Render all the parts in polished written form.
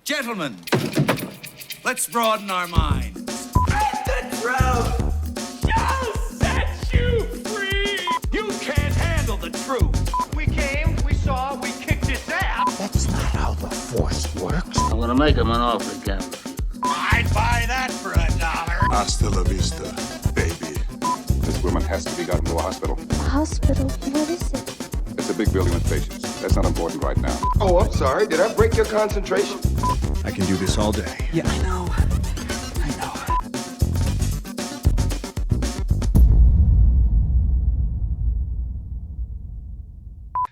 Gentlemen, let's broaden our minds. The truth shall set you free. You can't handle the truth. We came, we saw, we kicked his ass. That's not how the Force works. I'm gonna make him an offer again. I'd buy that for $1. Hasta la vista, baby. This woman has to be gotten to a hospital. Hospital? What is it? It's a big building with patients. That's not important right now. Oh, I'm sorry. Did I break your concentration? I can do this all day. Yeah, I know.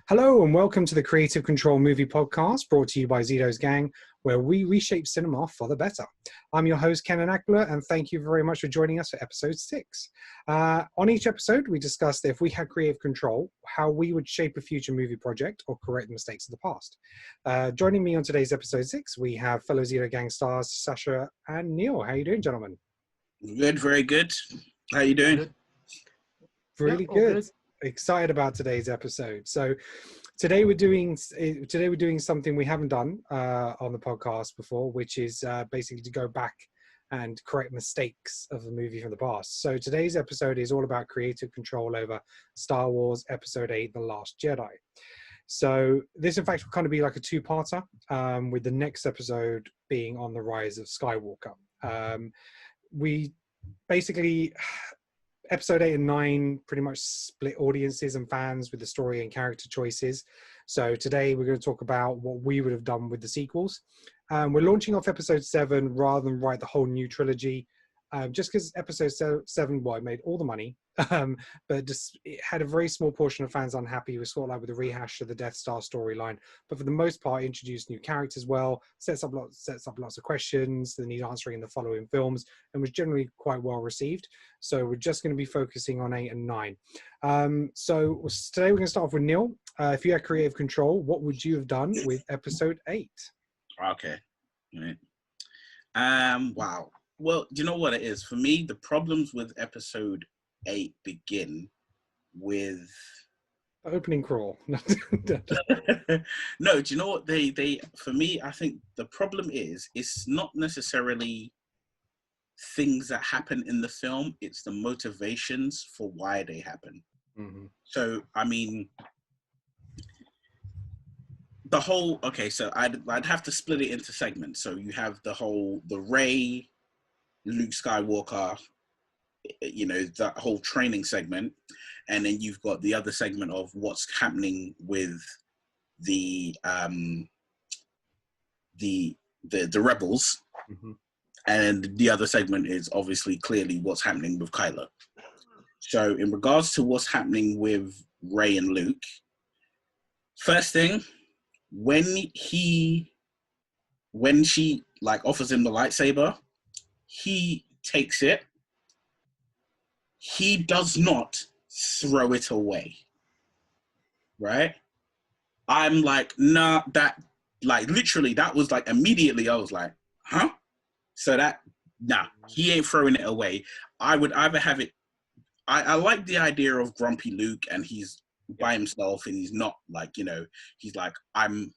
Hello and welcome to the Creative Control Movie Podcast, brought to you by Zito's Gang, where we reshape cinema for the better. I'm your host, Kenan Akbula, and thank you very much for joining us for episode 6. On each episode, we discussed if we had creative control, how we would shape a future movie project or correct the mistakes of the past. Joining me on today's episode 6, we have fellow Zito Gang stars, Sasha and Neil. How are you doing, gentlemen? Good, very good. How you doing? Really good. Excited about today's episode. So today we're doing something we haven't done on the podcast before, which is basically to go back and correct mistakes of the movie from the past. So today's episode is all about creative control over Star Wars Episode VIII, The Last Jedi. So this, in fact, will kind of be like a two-parter, with the next episode being on the Rise of Skywalker. We basically... Episode 8 and 9 pretty much split audiences and fans with the story and character choices. So today we're going to talk about what we would have done with the sequels. We're launching off Episode 7 rather than write the whole new trilogy, just because Episode 7, well, it made all the money, but just it had a very small portion of fans unhappy with sort of like with the rehash of the Death Star storyline. But for the most part, introduced new characters well, sets up lots of questions that need answering in the following films, and was generally quite well received. So we're just going to be focusing on 8 and 9. So today we're going to start off with Neil. If you had creative control, what would you have done with Episode 8? Okay. Right. Wow. Well, do you know what it is? For me, the problems with Episode 8 begin with... Opening crawl. No, do you know what they for me, I think the problem is, it's not necessarily things that happen in the film, it's the motivations for why they happen. Mm-hmm. So, I mean, the whole, okay, so I'd have to split it into segments. So you have the Rey, Luke Skywalker, you know, that whole training segment, and then you've got the other segment of what's happening with the rebels, mm-hmm. and the other segment is obviously clearly what's happening with Kylo. So in regards to what's happening with Rey and Luke, first thing, when she like offers him the lightsaber, he takes it. He does not throw it away, right? I'm like, nah, that, like, literally, that was like, immediately I was like, huh? So that, nah, he ain't throwing it away. I would either have it, I like the idea of grumpy Luke, and he's by himself, and he's not like, you know, he's like, I'm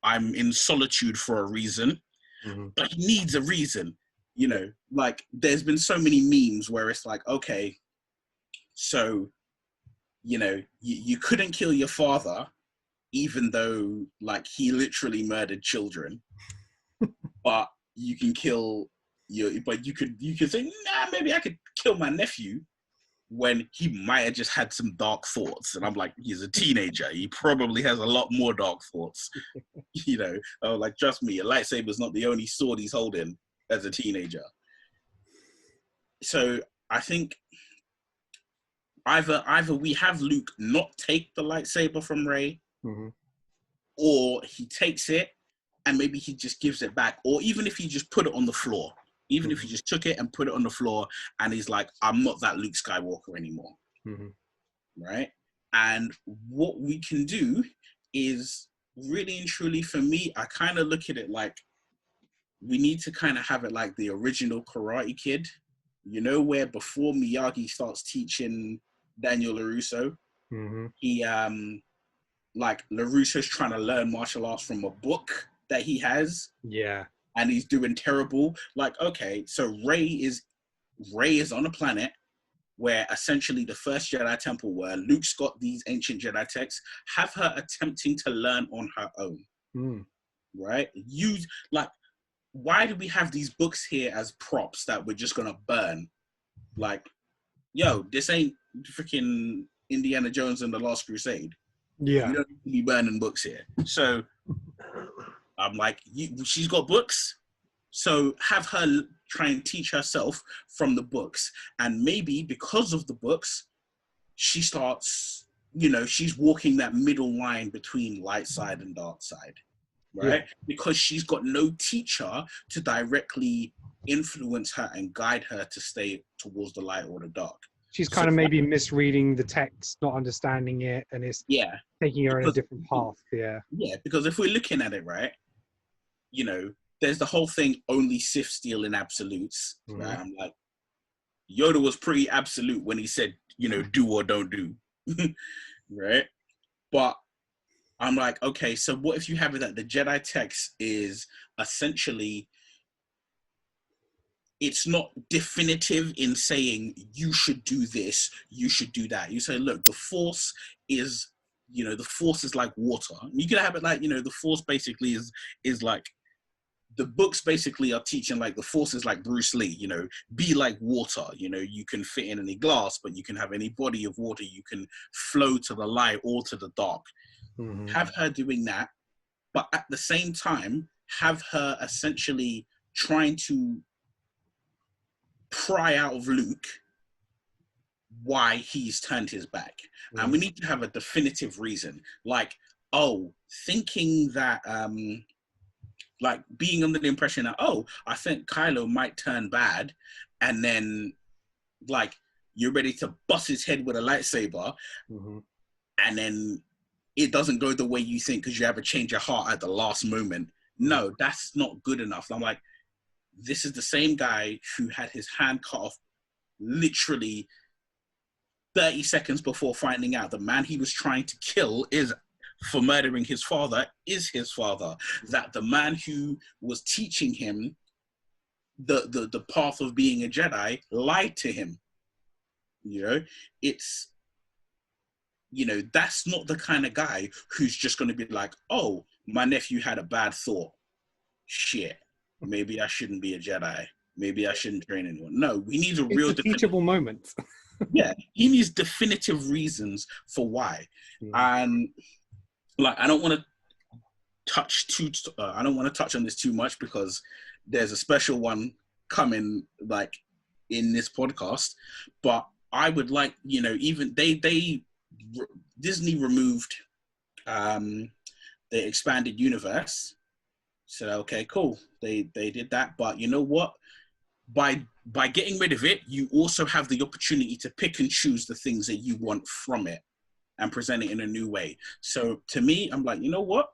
in solitude for a reason, mm-hmm. but he needs a reason. You know, like, there's been so many memes where it's like, okay, so, you know, you couldn't kill your father, even though, like, he literally murdered children, but you can kill but you could say, nah, maybe I could kill my nephew, when he might have just had some dark thoughts. And I'm like, he's a teenager. He probably has a lot more dark thoughts. You know, like, trust me, a lightsaber's not the only sword he's holding as a teenager. So I think either we have Luke not take the lightsaber from Rey, mm-hmm. or he takes it and maybe he just gives it back, or even if he just put it on the floor, even if he just took it and put it on the floor and he's like, I'm not that Luke Skywalker anymore, mm-hmm. right? And what we can do is really and truly, for me, I kind of look at it like, we need to kind of have it like the original Karate Kid, you know, where before Miyagi starts teaching Daniel LaRusso, mm-hmm. he, like, LaRusso's trying to learn martial arts from a book that he has. Yeah. and he's doing terrible. Like, okay, so Rey is on a planet where essentially the first Jedi Temple, where Luke's got these ancient Jedi texts, have her attempting to learn on her own, right? Use, like, why do we have these books here as props that we're just gonna burn? Like, yo, this ain't freaking Indiana Jones and the Last Crusade. Yeah. You don't need to be burning books here. So I'm like, she's got books, so have her try and teach herself from the books. And maybe because of the books, she starts, she's walking that middle line between light side and dark side, right? Yeah. Because she's got no teacher to directly influence her and guide her to stay towards the light or the dark. She's kind of maybe misreading the text, not understanding it, and it's taking her in a different path. Yeah. Yeah, because if we're looking at it, right, there's the whole thing, only Sith steal in absolutes. Right? I'm like, Yoda was pretty absolute when he said, do or don't do. Right? But I'm like, okay, so what if you have it that the Jedi text is essentially, it's not definitive in saying you should do this, you should do that. You say, look, the Force is, the Force is like water. You can have it like, the Force basically is like, the books basically are teaching like the Force is like Bruce Lee, be like water. You can fit in any glass, but you can have any body of water. You can flow to the light or to the dark. Have her doing that, but at the same time, have her essentially trying to pry out of Luke why he's turned his back. And we need to have a definitive reason. Like, thinking that, like being under the impression that, I think Kylo might turn bad, and then like you're ready to bust his head with a lightsaber, and then it doesn't go the way you think because you have a change of heart at the last moment. No, that's not good enough. I'm like, this is the same guy who had his hand cut off literally 30 seconds before finding out the man he was trying to kill for murdering his father is his father. That the man who was teaching him the path of being a Jedi lied to him. It's, that's not the kind of guy who's just going to be like, my nephew had a bad thought. Shit. Maybe I shouldn't be a Jedi. Maybe I shouldn't train anyone. No, we need a real teachable moment. Yeah, he needs definitive reasons for why. And like, I don't want to touch on this too much because there's a special one coming like in this podcast. But I would like, even Disney removed the expanded universe. So okay, cool. They did that, but you know what? By getting rid of it, you also have the opportunity to pick and choose the things that you want from it and present it in a new way. So to me, I'm like, you know what?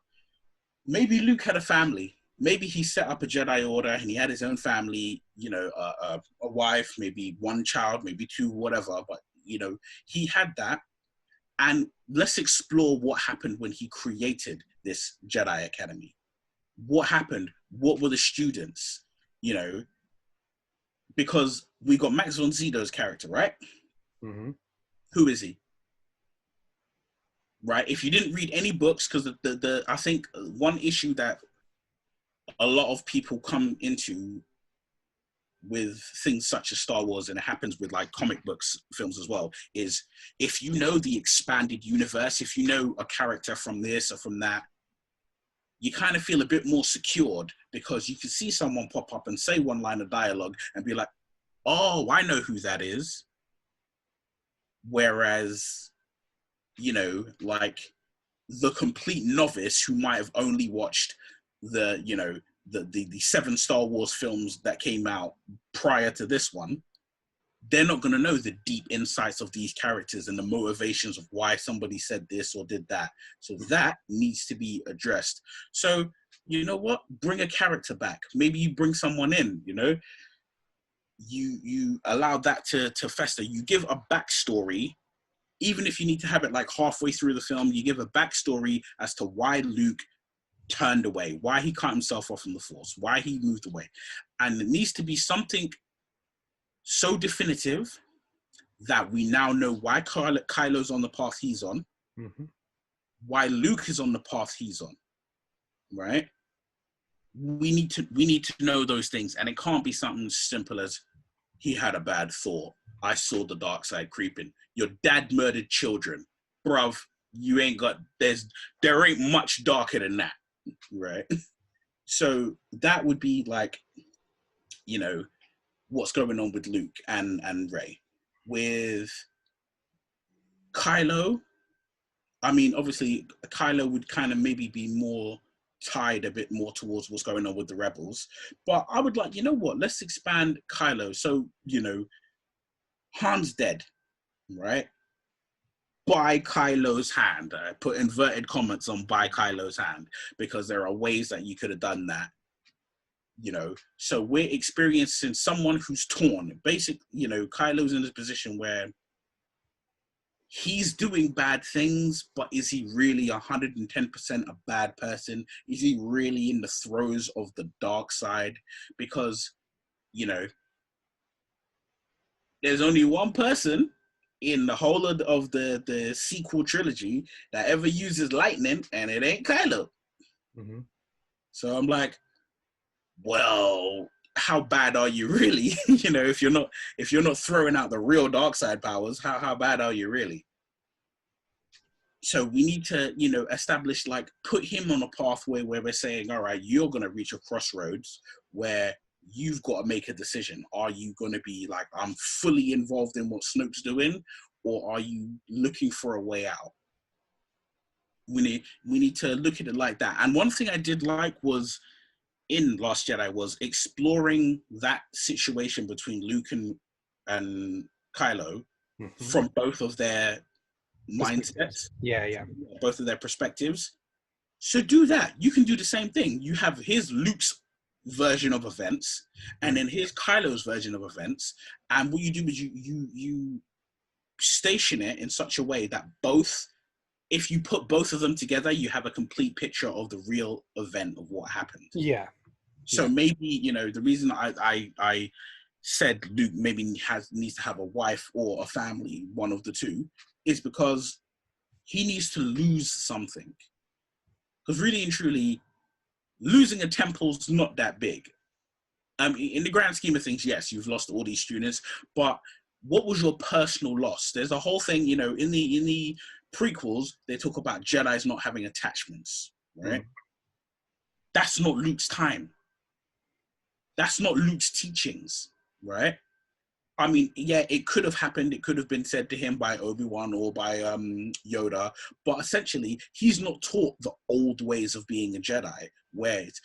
Maybe Luke had a family. Maybe he set up a Jedi Order and he had his own family, a wife, maybe one child, maybe two, whatever. But, he had that. And let's explore what happened when he created this Jedi Academy. What happened? What were the students? Because we got Max von Sydow's character, right? Who is he? Right? If you didn't read any books, because I think one issue that a lot of people come into with things such as Star Wars, and it happens with like comic books, films as well, is if you know the expanded universe, if you know a character from this or from that, you kind of feel a bit more secured because you can see someone pop up and say one line of dialogue and be like, oh, I know who that is. Whereas, like the complete novice who might have only watched the 7 Star Wars films that came out prior to this one, they're not going to know the deep insights of these characters and the motivations of why somebody said this or did that. So that needs to be addressed. So, you know what? Bring a character back. Maybe you bring someone in, you allow that to fester. You give a backstory, even if you need to have it like halfway through the film, you give a backstory as to why Luke turned away, why he cut himself off from the Force, why he moved away. And it needs to be something so definitive that we now know why Kylo's on the path he's on, why Luke is on the path he's on, right? We need to know those things, and it can't be something simple as he had a bad thought. I saw the dark side creeping. Your dad murdered children, bruv. You ain't got there ain't much darker than that, right? So that would be like, you know, what's going on with Luke and Rey. With Kylo, I mean, obviously Kylo would kind of maybe be more tied a bit more towards what's going on with the rebels, but I would like, you know what, let's expand Kylo. So, you know, Han's dead, right? By Kylo's hand. I put inverted comments on by Kylo's hand, because there are ways that you could have done that, you know. So we're experiencing someone who's torn. Basically, you know, Kylo's in this position where he's doing bad things, but is he really 110% a bad person? Is he really in the throes of the dark side? Because, you know, there's only one person in the whole of the sequel trilogy that ever uses lightning, and it ain't Kylo. So I'm like, well, how bad are you really? You know, if you're not throwing out the real dark side powers, how bad are you really? So we need to, you know, establish, like, put him on a pathway where we're saying, all right, you're going to reach a crossroads where you've got to make a decision. Are you going to be like, I'm fully involved in what Snoke's doing, or are you looking for a way out? We need to look at it like that. And one thing I did like was in Last Jedi was exploring that situation between Luke and Kylo from both of their mindsets. Yeah. Both of their perspectives. So do that. You can do the same thing. You have Luke's version of events, and then here's Kylo's version of events. And what you do is you station it in such a way that both, if you put both of them together, you have a complete picture of the real event of what happened. Yeah. So maybe, you know, the reason I said Luke maybe needs to have a wife or a family, one of the two, is because he needs to lose something. Because really and truly, losing a temple's not that big. In the grand scheme of things, yes, you've lost all these students, but what was your personal loss? There's a whole thing, you know, in the prequels, they talk about Jedis not having attachments, right? That's not Luke's time. That's not Luke's teachings, right? I mean, yeah, it could have happened. It could have been said to him by Obi-Wan or by Yoda, but essentially, he's not taught the old ways of being a Jedi, where it's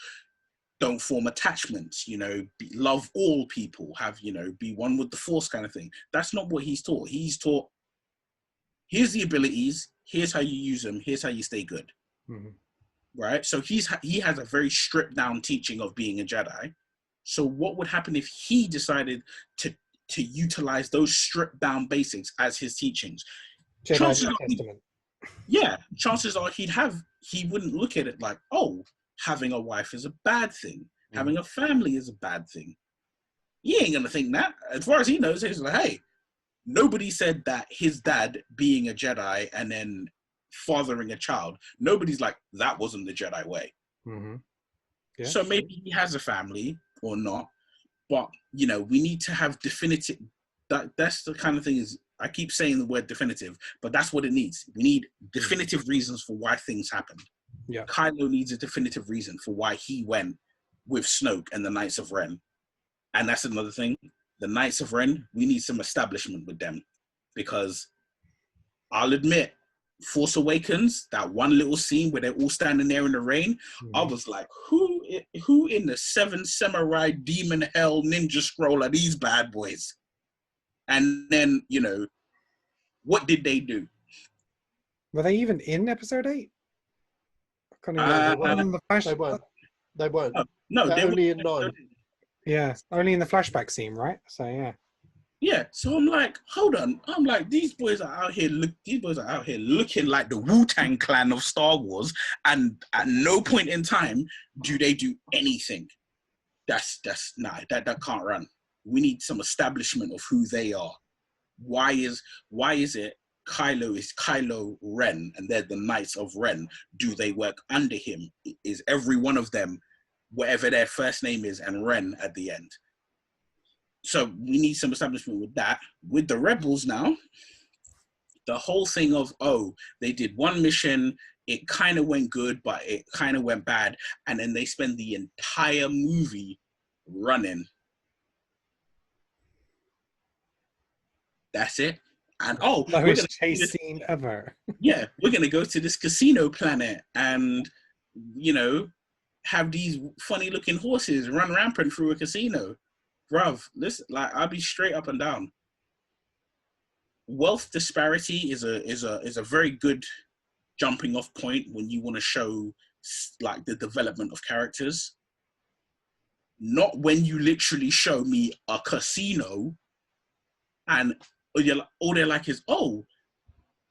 don't form attachments, you know, love all people, have, you know, be one with the Force kind of thing. That's not what he's taught. He's taught, here's the abilities, here's how you use them, here's how you stay good, right? So he has a very stripped down teaching of being a Jedi. So what would happen if he decided to utilize those stripped down basics as his teachings? Chances are he wouldn't look at it like, oh, having a wife is a bad thing. Having a family is a bad thing. He ain't gonna think that. As far as he knows, he's like, hey, nobody said that his dad being a Jedi and then fathering a child, nobody's like, that wasn't the Jedi way. Yeah. So maybe he has a family or not, but, you know, we need to have definitive, that's the kind of thing is, I keep saying the word definitive, but that's what it needs. We need definitive reasons for why things happened. Yeah. Kylo needs a definitive reason for why he went with Snoke and the Knights of Ren. And that's another thing. The Knights of Ren, we need some establishment with them, because I'll admit, Force Awakens, that one little scene where they're all standing there in the rain, I was like, who in the Seven Samurai Demon Hell Ninja Scroll are these bad boys? And then, you know, what did they do? Were they even in Episode 8? They weren't. No, they're only in 9. Yeah, only in the flashback scene, right? So, yeah. Yeah, so I'm like, hold on. I'm like, these boys are out here looking like the Wu-Tang Clan of Star Wars, and at no point in time do they do anything. That can't run. We need some establishment of who they are. Why is it Kylo is Kylo Ren and they're the Knights of Ren? Do they work under him? Is every one of them whatever their first name is and Ren at the end? So we need some establishment with that. With the Rebels now, the whole thing of, oh, they did one mission, it kind of went good, but it kind of went bad. And then they spend the entire movie running. That's it. And lowest chase scene ever. Yeah, we're going to go to this casino planet and, you know, have these funny looking horses run rampant through a casino. Bruv, listen, like, I'll be straight up and down. Wealth disparity is a very good jumping off point when you want to show like the development of characters. Not when you literally show me a casino and all they're like is, oh,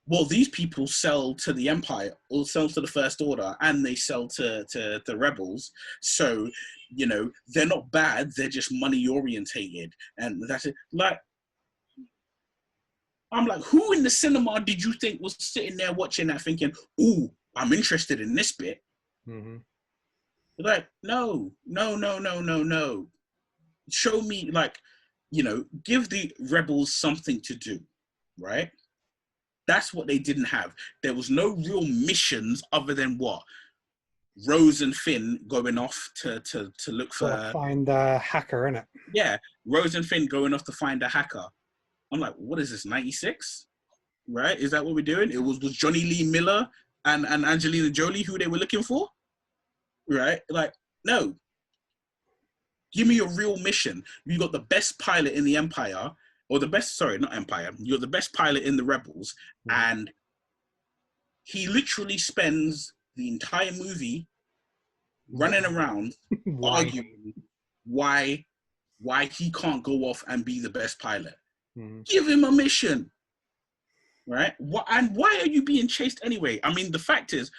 well, these people sell to the Empire or sell to the First Order and they sell to the Rebels. So, you know, they're not bad. They're just money orientated. And that's it. Like, I'm like, who in the cinema did you think was sitting there watching that thinking, ooh, I'm interested in this bit? Mm-hmm. Like, no. Show me, like, you know, give the Rebels something to do, right? That's what they didn't have. There was no real missions other than what? Rose and Finn going off to look for... find a hacker, innit? Yeah, Rose and Finn going off to find a hacker. I'm like, what is this, 96? Right? Is that what we're doing? It was Johnny Lee Miller and Angelina Jolie who they were looking for? Right? Like, no. Give me a real mission. You got the best pilot in the Empire, or the best, sorry, not Empire. You're the best pilot in the Rebels, and he literally spends the entire movie running around arguing why he can't go off and be the best pilot. Give him a mission, right? And why are you being chased anyway? I mean, the fact is,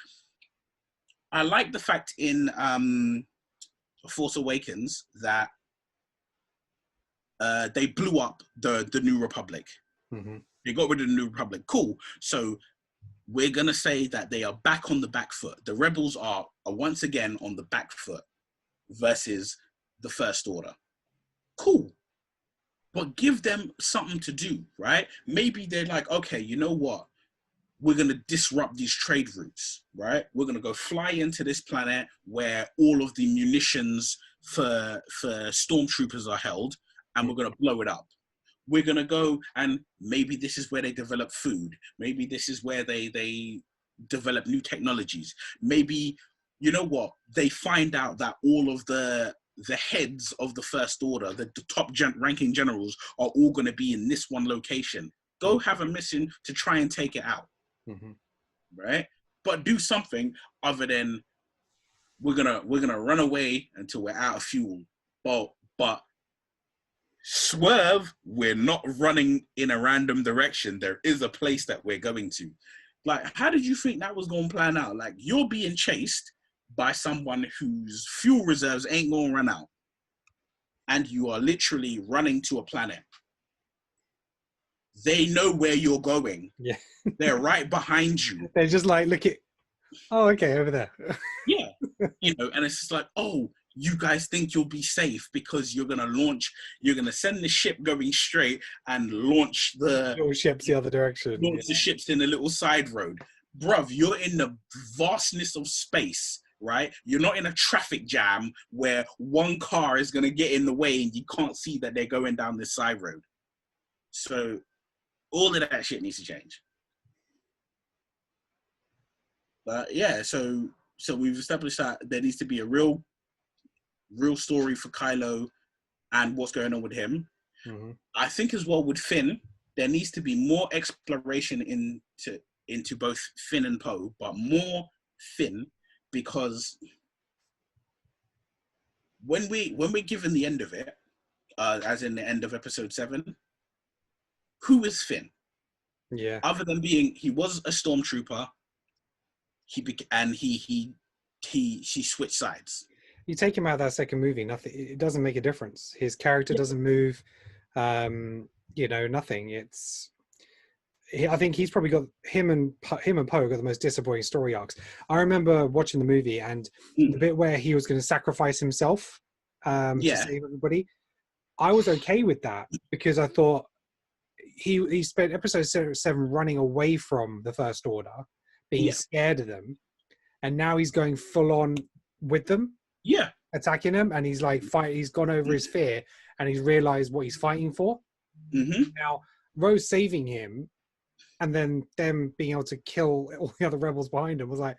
I like the fact in Force Awakens that they blew up the New Republic. Mm-hmm. They got rid of the New Republic. Cool. So we're going to say that they are back on the back foot. The Rebels are once again on the back foot versus the First Order. Cool. But give them something to do, right? Maybe they're like, okay, you know what? We're going to disrupt these trade routes, right? We're going to go fly into this planet where all of the munitions for stormtroopers are held, and we're going to blow it up. We're going to go, and maybe this is where they develop food. Maybe this is where they develop new technologies. Maybe, you know what? They find out that all of the heads of the First Order, the top ranking generals, are all going to be in this one location. Go have a mission to try and take it out. Mm-hmm. Right? But do something other than we're gonna run away until we're out of fuel. But swerve, we're not running in a random direction. There is a place that we're going to. Like, how did you think that was going to plan out? Like, you're being chased by someone whose fuel reserves ain't going to run out. And you are literally running to a planet. They know where you're going. Yeah. They're right behind you. They're just like, look at, oh, okay, over there. Yeah. You know, and it's just like, oh, you guys think you'll be safe because you're going to send the ship going straight and launch the little ships the other direction. Launch the ships in a little side road. Bruv, you're in the vastness of space, right? You're not in a traffic jam where one car is going to get in the way and you can't see that they're going down this side road. So all of that shit needs to change. But yeah, so we've established that there needs to be a real story for Kylo and what's going on with him. Mm-hmm. I think as well with Finn, there needs to be more exploration into both Finn and Poe, but more Finn, because when we're given the end of it, as in the end of Episode VII, who is Finn? Yeah. Other than being, he was a stormtrooper. She switched sides. You take him out of that second movie, nothing. It doesn't make a difference. His character doesn't move. Nothing. I think he's probably got him and Poe got the most disappointing story arcs. I remember watching the movie and the bit where he was going to sacrifice himself to save everybody. I was okay with that because I thought he spent episode 7 running away from the First Order, being scared of them, and now he's going full on with them, attacking them, and he's like he's gone over his fear and he's realized what he's fighting for. Now Rose saving him and then them being able to kill all the other rebels behind him was like,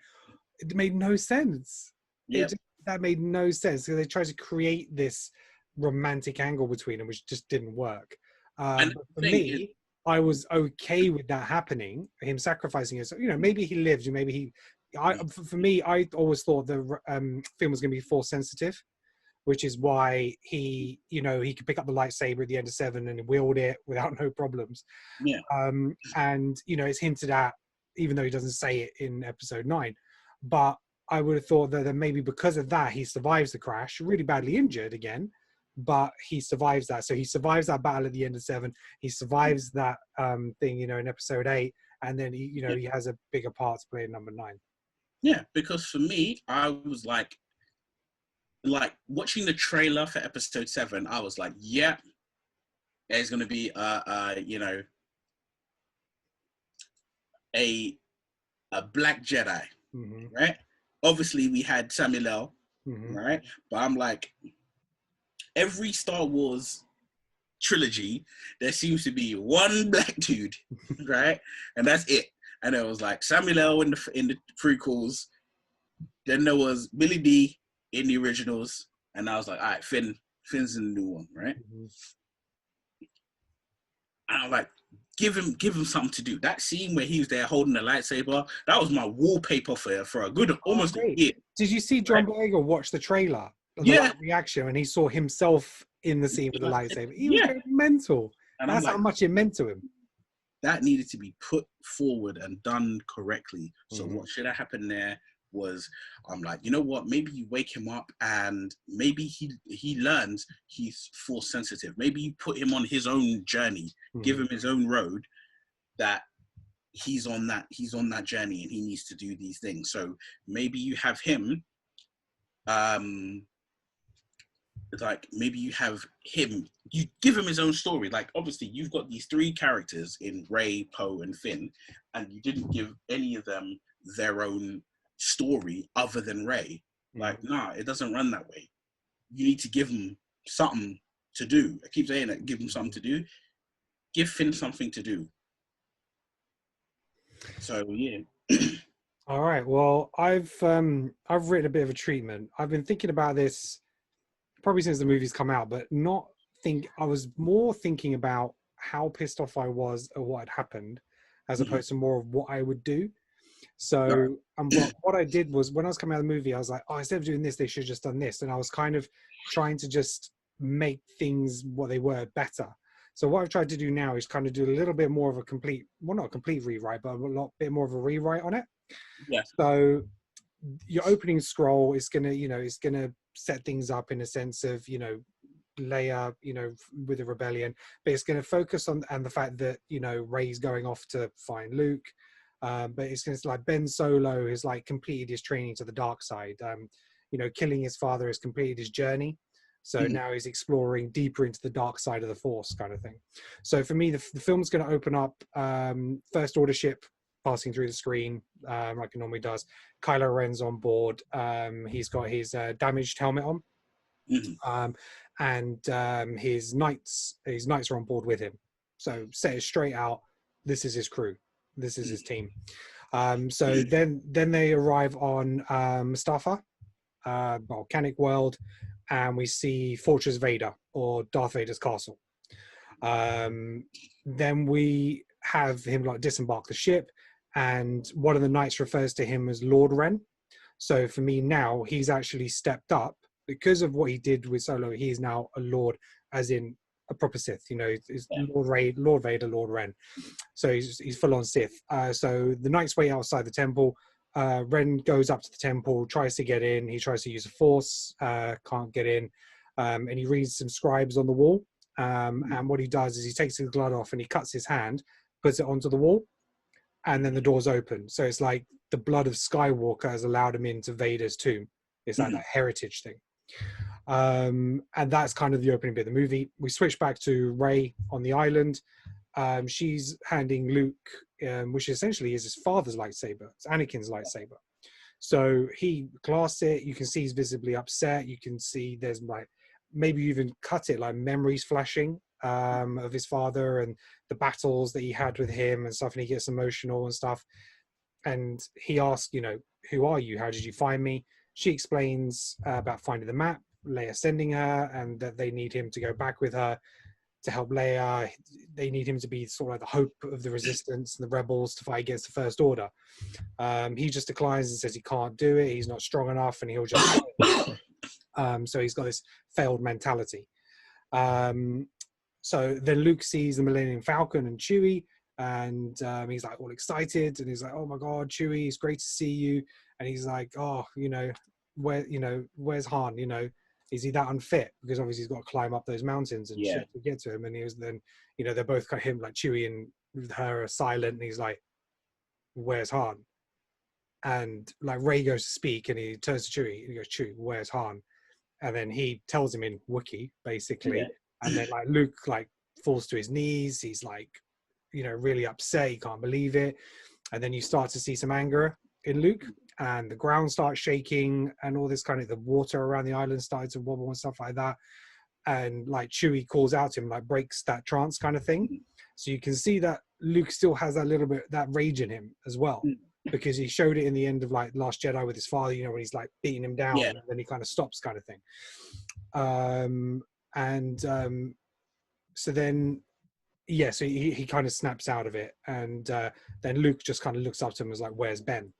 it made no sense. That made no sense because they tried to create this romantic angle between them, which just didn't work. But for me, I was okay with that happening, him sacrificing it. So, maybe he lives, or maybe he. For me, I always thought the film was going to be force sensitive, which is why he could pick up the lightsaber at the end of 7 and wield it without no problems. It's hinted at, even though he doesn't say it in episode 9. But I would have thought that maybe because of that, he survives the crash, really badly injured again, but he survives that. So he survives that battle at the end of 7. He survives that thing, in episode 8, and then he has a bigger part to play in number 9. Yeah, because for me, I was like watching the trailer for episode 7, I was like, yeah, there's going to be a Black Jedi, right? Obviously, we had Samuel L, right? But I'm like, every Star Wars trilogy, there seems to be one black dude, right? And that's it. And it was like Samuel L in the prequels. Then there was Billy D in the originals, and I was like, all right, Finn's in the new one, right? And I was like, give him something to do. That scene where he was there holding the lightsaber, that was my wallpaper for a good almost a year. Did you see John Boyega watch the trailer? The reaction when he saw himself in the scene with the lightsaber. He was going mental. And that's how much it meant to him. That needed to be put forward and done correctly. So what should have happened there was, I'm like, you know what? Maybe you wake him up and maybe he learns he's force sensitive. Maybe you put him on his own journey, give him his own road, that he's on that journey and he needs to do these things. So maybe you have him, you give him his own story. Like, obviously you've got these 3 characters in Rey, Poe, and Finn, and you didn't give any of them their own story other than Rey. Like, nah, it doesn't run that way. You need to give him something to do. I keep saying that, give him something to do. Give Finn something to do. So yeah. All right. Well, I've written a bit of a treatment. I've been thinking about this probably since the movie's come out, but I was more thinking about how pissed off I was at what had happened, as opposed to more of what I would do. So what I did was, when I was coming out of the movie, I was like, instead of doing this, they should have just done this. And I was kind of trying to just make things what they were better. So what I've tried to do now is kind of do a little bit more of a complete, well, not a complete rewrite, but a bit more of a rewrite on it. Yeah. So your opening scroll is going to set things up in a sense of, Leia, with the rebellion, but it's going to focus on the fact that, Rey's going off to find Luke. But it's going to like Ben Solo has like completed his training to the dark side. Killing his father has completed his journey. So now he's exploring deeper into the dark side of the Force, kind of thing. So for me, the film's going to open up First Order ship passing through the screen like it normally does. Kylo Ren's on board. He's got his damaged helmet on, and his knights are on board with him. So set it straight out. This is his crew. This is his team. So then they arrive on Mustafa, volcanic world, and we see Fortress Vader, or Darth Vader's castle. Then we have him like disembark the ship, and one of the knights refers to him as Lord Ren. So for me now, he's actually stepped up because of what he did with Solo. He is now a lord, as in a proper Sith. You know, he's Yeah. Lord Vader, Lord Ren. So he's full on Sith. So the Knights wait outside the temple. Ren goes up to the temple, tries to get in. He tries to use the Force, can't get in, and he reads some scribes on the wall. And what he does is he takes his glove off and he cuts his hand, puts it onto the wall, and then the doors open. So it's like the blood of Skywalker has allowed him into Vader's tomb. It's like that heritage thing. And that's kind of the opening bit of the movie. We switch back to Rey on the island. She's handing Luke, which essentially is his father's lightsaber. It's Anakin's lightsaber. So he clasps it. You can see he's visibly upset. You can see there's like, maybe even cut it, like memories flashing of his father and the battles that he had with him and stuff. And he gets emotional and stuff. And he asks, you know, who are you? How did you find me? She explains about finding the map, Leia sending her, and that they need him to go back with her to help Leia. They need him to be sort of like the hope of the resistance and the rebels to fight against the First Order. He just declines and says he can't do it. He's not strong enough, and he'll just... so he's got this failed mentality. So then Luke sees the Millennium Falcon and Chewie, and he's like all excited, and he's like, "Oh my God, Chewie, it's great to see you." And he's like, "Oh, you know, where's Han? You know, is he that unfit? Because obviously he's got to climb up those mountains and shit to get to him." And he was then, you know, they're both kind of him, like Chewie and her are silent, and he's like, "Where's Han?" And like Rey goes to speak, and he turns to Chewie and he goes, "Chewie, where's Han?" And then he tells him in Wookiee, basically. And then like Luke like falls to his knees. He's like, you know, really upset. He can't believe it. And then you start to see some anger in Luke, and the ground starts shaking, and all this kind of the water around the island started to wobble and stuff like that. And like Chewie calls out to him, like breaks that trance kind of thing. So you can see that Luke still has that little bit, that rage in him as well. Because he showed it in the end of like Last Jedi with his father, you know, when he's like beating him down, and then he kind of stops kind of thing. So then, so he kind of snaps out of it. And then Luke just kind of looks up to him and is like, "Where's Ben?"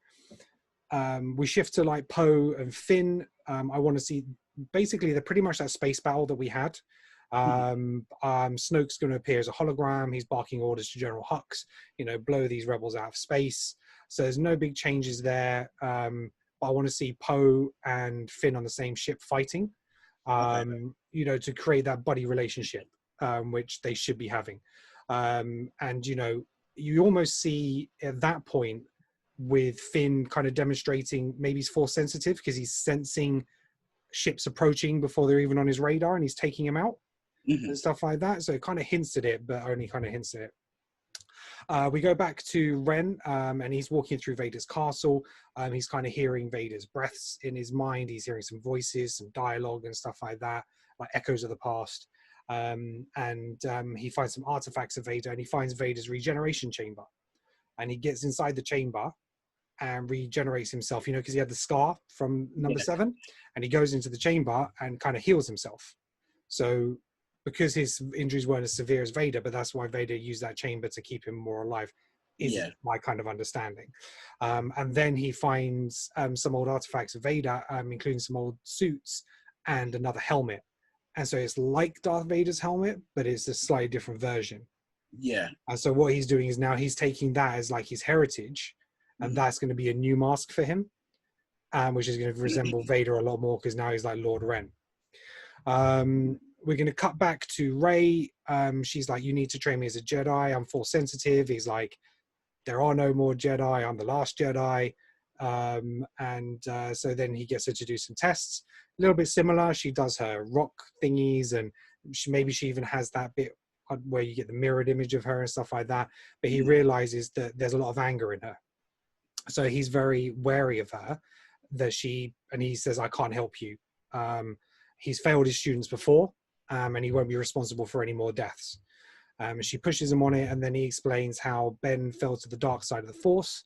We shift to like Poe and Finn. I want to see, basically they're pretty much that space battle that we had. Snoke's going to appear as a hologram. He's barking orders to General Hux, you know, blow these rebels out of space. So there's no big changes there. But I want to see Poe and Finn on the same ship fighting, you know, to create that buddy relationship, which they should be having. And, you know, you almost see at that point with Finn kind of demonstrating maybe he's Force sensitive because he's sensing ships approaching before they're even on his radar, and he's taking them out and stuff like that. So it kind of hints at it, but only kind of hints at it. We go back to Ren, and he's walking through Vader's castle. He's kind of hearing Vader's breaths in his mind. He's hearing some voices, some dialogue and stuff like that, like echoes of the past. He finds some artifacts of Vader, and he finds Vader's regeneration chamber. And he gets inside the chamber and regenerates himself, you know, because he had the scar from number 7. And he goes into the chamber and kind of heals himself. So because his injuries weren't as severe as Vader, but that's why Vader used that chamber to keep him more alive, is my kind of understanding. And then he finds some old artifacts of Vader, including some old suits and another helmet. And so it's like Darth Vader's helmet, but it's a slightly different version. And so what he's doing is now he's taking that as like his heritage, and that's going to be a new mask for him, which is going to resemble Vader a lot more because now he's like Lord Ren. We're going to cut back to Rey. She's like, "You need to train me as a Jedi. I'm Force sensitive." He's like, "There are no more Jedi. I'm the last Jedi." So then he gets her to do some tests. A little bit similar. She does her rock thingies, and maybe she even has that bit where you get the mirrored image of her and stuff like that. But he realizes that there's a lot of anger in her. So he's very wary of her, and he says, "I can't help you." He's failed his students before, and he won't be responsible for any more deaths. She pushes him on it, and then he explains how Ben fell to the dark side of the Force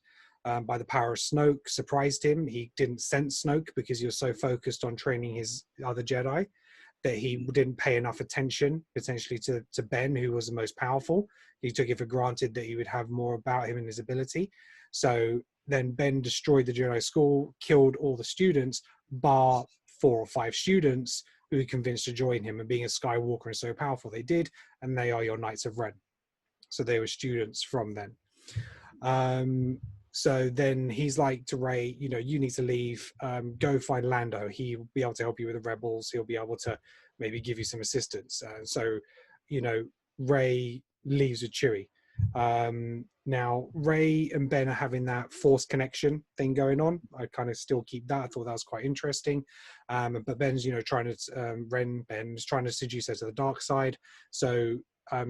by the power of Snoke, surprised him. He didn't sense Snoke because he was so focused on training his other Jedi that he didn't pay enough attention, potentially, to Ben, who was the most powerful. He took it for granted that he would have more about him and his ability. So then Ben destroyed the Jedi School, killed all the students, bar 4 or 5 students who he convinced to join him, and being a Skywalker and so powerful, they did, and they are your Knights of Ren. So they were students from then. So then he's like to Rey, you know, you need to leave, go find Lando. He'll be able to help you with the rebels. He'll be able to maybe give you some assistance. So, you know, Rey leaves with Chewie. Now, Rey and Ben are having that Force connection thing going on. I kind of still keep that. I thought that was quite interesting. But Ben's, you know, Ben's trying to seduce her to the dark side. So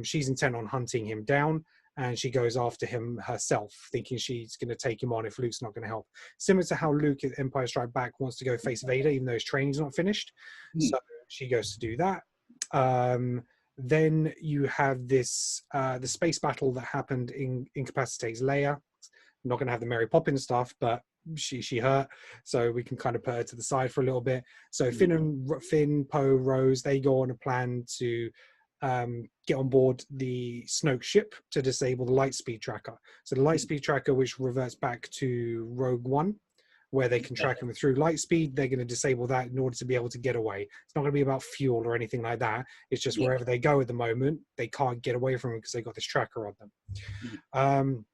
she's intent on hunting him down. And she goes after him herself, thinking she's going to take him on if Luke's not going to help. Similar to how Luke at Empire Strikes Back wants to go face Vader, even though his training's not finished. So she goes to do that. Then you have this the space battle that happened incapacitates Leia. I'm not going to have the Mary Poppins stuff, but she hurt, so we can kind of put her to the side for a little bit. So Finn, Poe, Rose, they go on a plan to get on board the Snoke ship to disable the lightspeed tracker. So the lightspeed tracker, which reverts back to Rogue One, where they can track him through lightspeed, they're going to disable that in order to be able to get away. It's not going to be about fuel or anything like that. It's just wherever they go at the moment, they can't get away from him because they've got this tracker on them.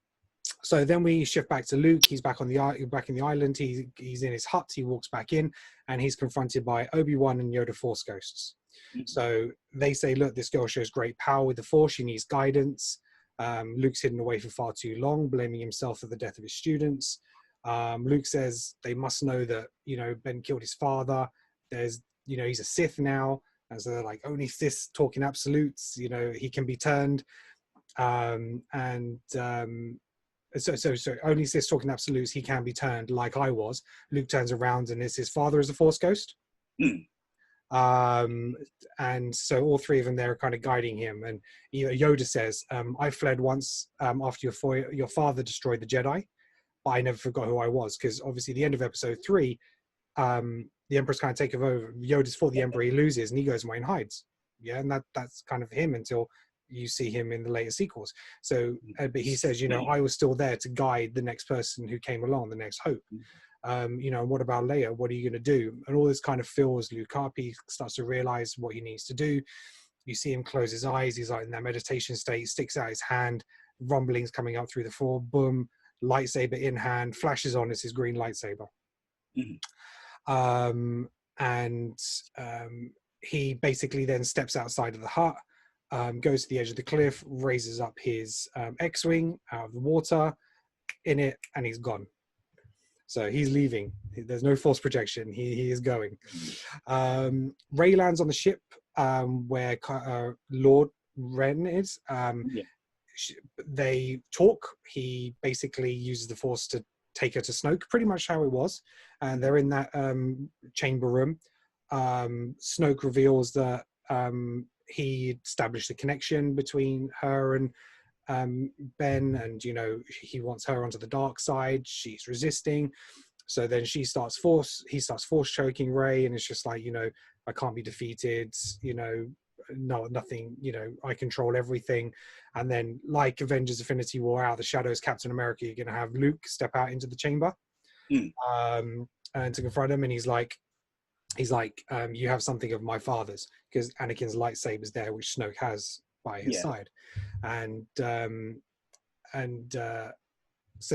So then we shift back to Luke. He's back in the island. He's in his hut. He walks back in, and he's confronted by Obi-Wan and Yoda Force ghosts. So they say, look, this girl shows great power with the Force. She needs guidance. Luke's hidden away for far too long, blaming himself for the death of his students. Luke says they must know that, you know, Ben killed his father. There's, you know, he's a Sith now. And so they're like, only Sith talking absolutes, you know, he can be turned. So only Sith talking absolutes, he can be turned like I was. Luke turns around and his father is a Force ghost. And so all three of them there are kind of guiding him. And Yoda says, I fled once after your father destroyed the Jedi, but I never forgot who I was. Because obviously the end of episode 3, the Emperor's kind of taken over. Yoda's fought the Emperor, he loses, and he goes away and hides. Yeah, and that's kind of him until you see him in the later sequels. So, but he says, you know, I was still there to guide the next person who came along, the next hope. You know, what about Leia? What are you going to do? And all this kind of fills Luke up. He starts to realize what he needs to do. You see him close his eyes. He's like in that meditation state, sticks out his hand, rumblings coming up through the floor, boom, lightsaber in hand, flashes on, it's his green lightsaber. He basically then steps outside of the hut, goes to the edge of the cliff, raises up his X-Wing out of the water, in it, and he's gone. So he's leaving. There's no force projection. He is going. Rey lands on the ship where Lord Ren is. They talk. He basically uses the force to take her to Snoke, pretty much how it was. And they're in that chamber room. Snoke reveals that he established a connection between her and Ben, and you know, he wants her onto the dark side. She's resisting, so then he starts force choking Rey, and it's just like, you know, I can't be defeated, you know, nothing, you know, I control everything. And then, like Avengers Infinity War, out of the shadows, Captain America, you're gonna have Luke step out into the chamber and to confront him, and he's like you have something of my father's, because Anakin's lightsaber's there, which Snoke has by his side. And so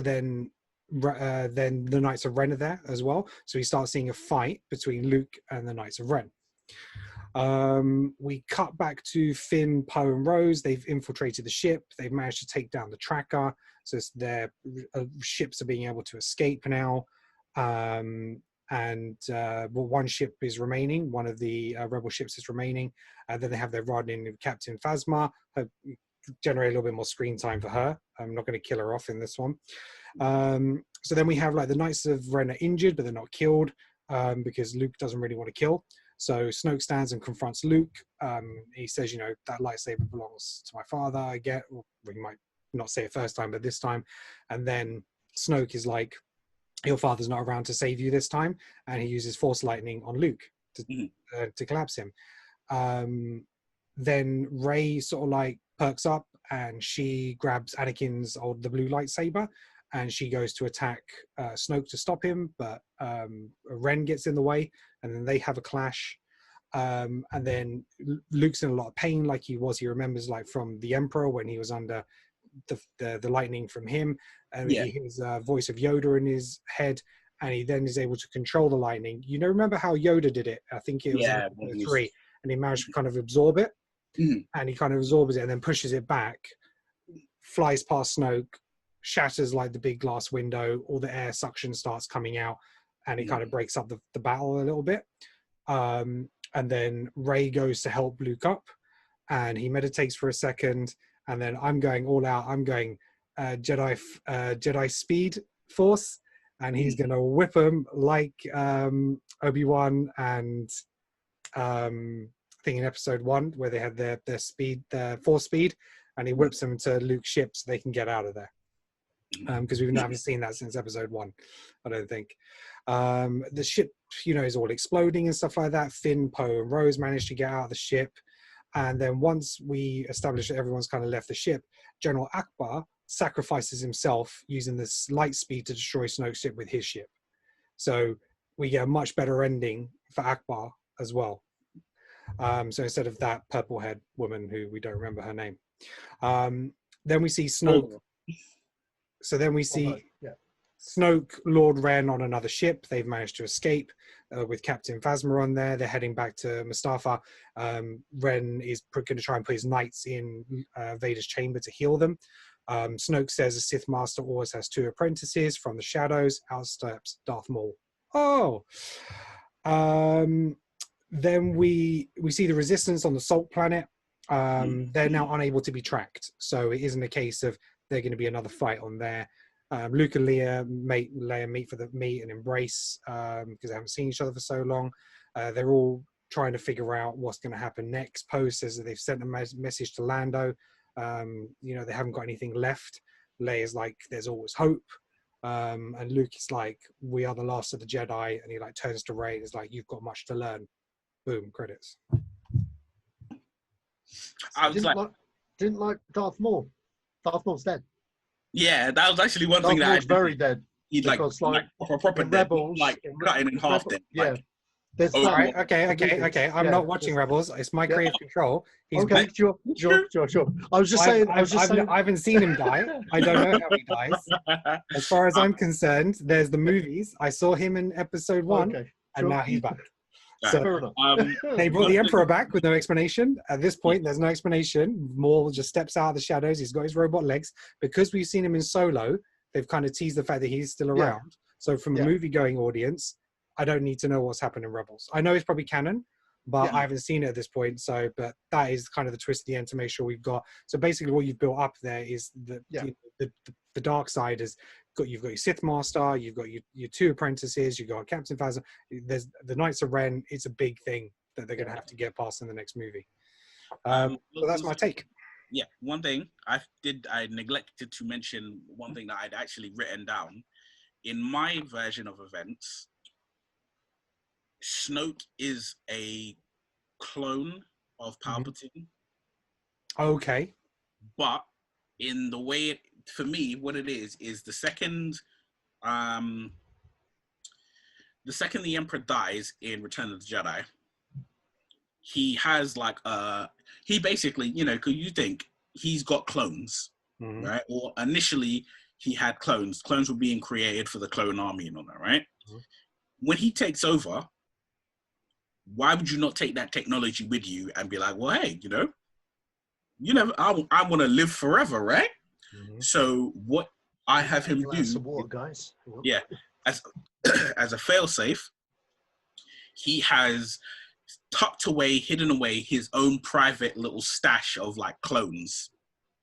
then the Knights of Ren are there as well, so we start seeing a fight between Luke and the Knights of Ren. We cut back to Finn, Poe and Rose. They've infiltrated the ship. They've managed to take down the tracker, so their ships are being able to escape now. One ship is remaining. One of the rebel ships is remaining. Then they have their run-in with Captain Phasma. Generate a little bit more screen time for her. I'm not going to kill her off in this one. So then we have like the Knights of Ren are injured, but they're not killed because Luke doesn't really want to kill. So Snoke stands and confronts Luke. He says, you know, that lightsaber belongs to my father. I get, well, we might not say it first time, but this time. And then Snoke is like, your father's not around to save you this time, and he uses force lightning on Luke to collapse him. Then Rey sort of like perks up, and she grabs Anakin's the blue lightsaber, and she goes to attack Snoke to stop him, but Ren gets in the way, and then they have a clash. And then Luke's in a lot of pain, like he remembers like from the Emperor when he was under the lightning from him, and he hears a voice of Yoda in his head, and he then is able to control the lightning. You know, remember how Yoda did it? I think it was in episode 3, and he managed to kind of absorb it, and he kind of absorbs it and then pushes it back, flies past Snoke, shatters like the big glass window, all the air suction starts coming out, and it kind of breaks up the battle a little bit. And then Rey goes to help Luke up, and he meditates for a second, and then I'm going all out. I'm going Jedi speed force, and he's going to whip him like Obi-Wan and I think in episode 1 where they had their speed, their force speed, and he whips them to Luke's ship so they can get out of there. Because we haven't seen that since episode 1, I don't think. The ship, is all exploding and stuff like that. Finn, Poe, and Rose managed to get out of the ship. And then once we establish that everyone's kind of left the ship, General Akbar sacrifices himself using this light speed to destroy Snoke's ship with his ship. So we get a much better ending for Akbar as well. So instead of that purple-haired woman who we don't remember her name. Then we see Snoke. So then we see Snoke, Lord Ren on another ship. They've managed to escape with Captain Phasma on there. They're heading back to Mustafa. Ren is going to try and put his knights in Vader's chamber to heal them. Snoke says a Sith Master always has 2 apprentices. From the shadows, out steps Darth Maul. Then we see the Resistance on the Salt Planet. They're now unable to be tracked. So it isn't a case of they're going to be another fight on there. Luke and Leia meet for the meet and embrace because they haven't seen each other for so long. They're all trying to figure out what's going to happen next. Poe says that they've sent a message to Lando. They haven't got anything left. Leia's like, there's always hope. And Luke is like, we are the last of the Jedi. And he like turns to Rey and is like, you've got much to learn. Boom, credits. I didn't like Darth Maul. Darth Maul's dead. Yeah, that was actually one thing that Maul's very dead. He'd like proper dead, Rebels, like cutting in half. Yeah. Okay. I'm not watching Rebels. It's my creative control. He's okay. Sure. I was just saying. I haven't seen him die. I don't know how he dies. As far as I'm concerned, there's the movies. I saw him in episode 1, and now he's back. So they brought the Emperor back with no explanation. At this point, there's no explanation. Maul just steps out of the shadows. He's got his robot legs. Because we've seen him in Solo, they've kind of teased the fact that he's still around. So from a movie-going audience, I don't need to know what's happened in Rebels. I know it's probably canon, but I haven't seen it at this point. So, but that is kind of the twist at the end to make sure we've got. So basically, what you've built up there is the dark side is you've got your Sith Master, you've got your 2 apprentices, you've got Captain Phasma. There's the Knights of Ren. It's a big thing that they're going to have to get past in the next movie. So that's my take. Yeah, one thing I neglected to mention. One thing that I'd actually written down in my version of events. Snoke is a clone of Palpatine. Okay. But in the way for me, what it is the second the Emperor dies in Return of the Jedi, he has like he basically, because you think he's got clones, right? Or initially he had clones. Clones were being created for the clone army and all that, right? When he takes over, why would you not take that technology with you and be like, well, hey, I want to live forever, right? So what I have him do, water, guys. Yeah, as a failsafe, he has tucked away, hidden away his own private little stash of like clones.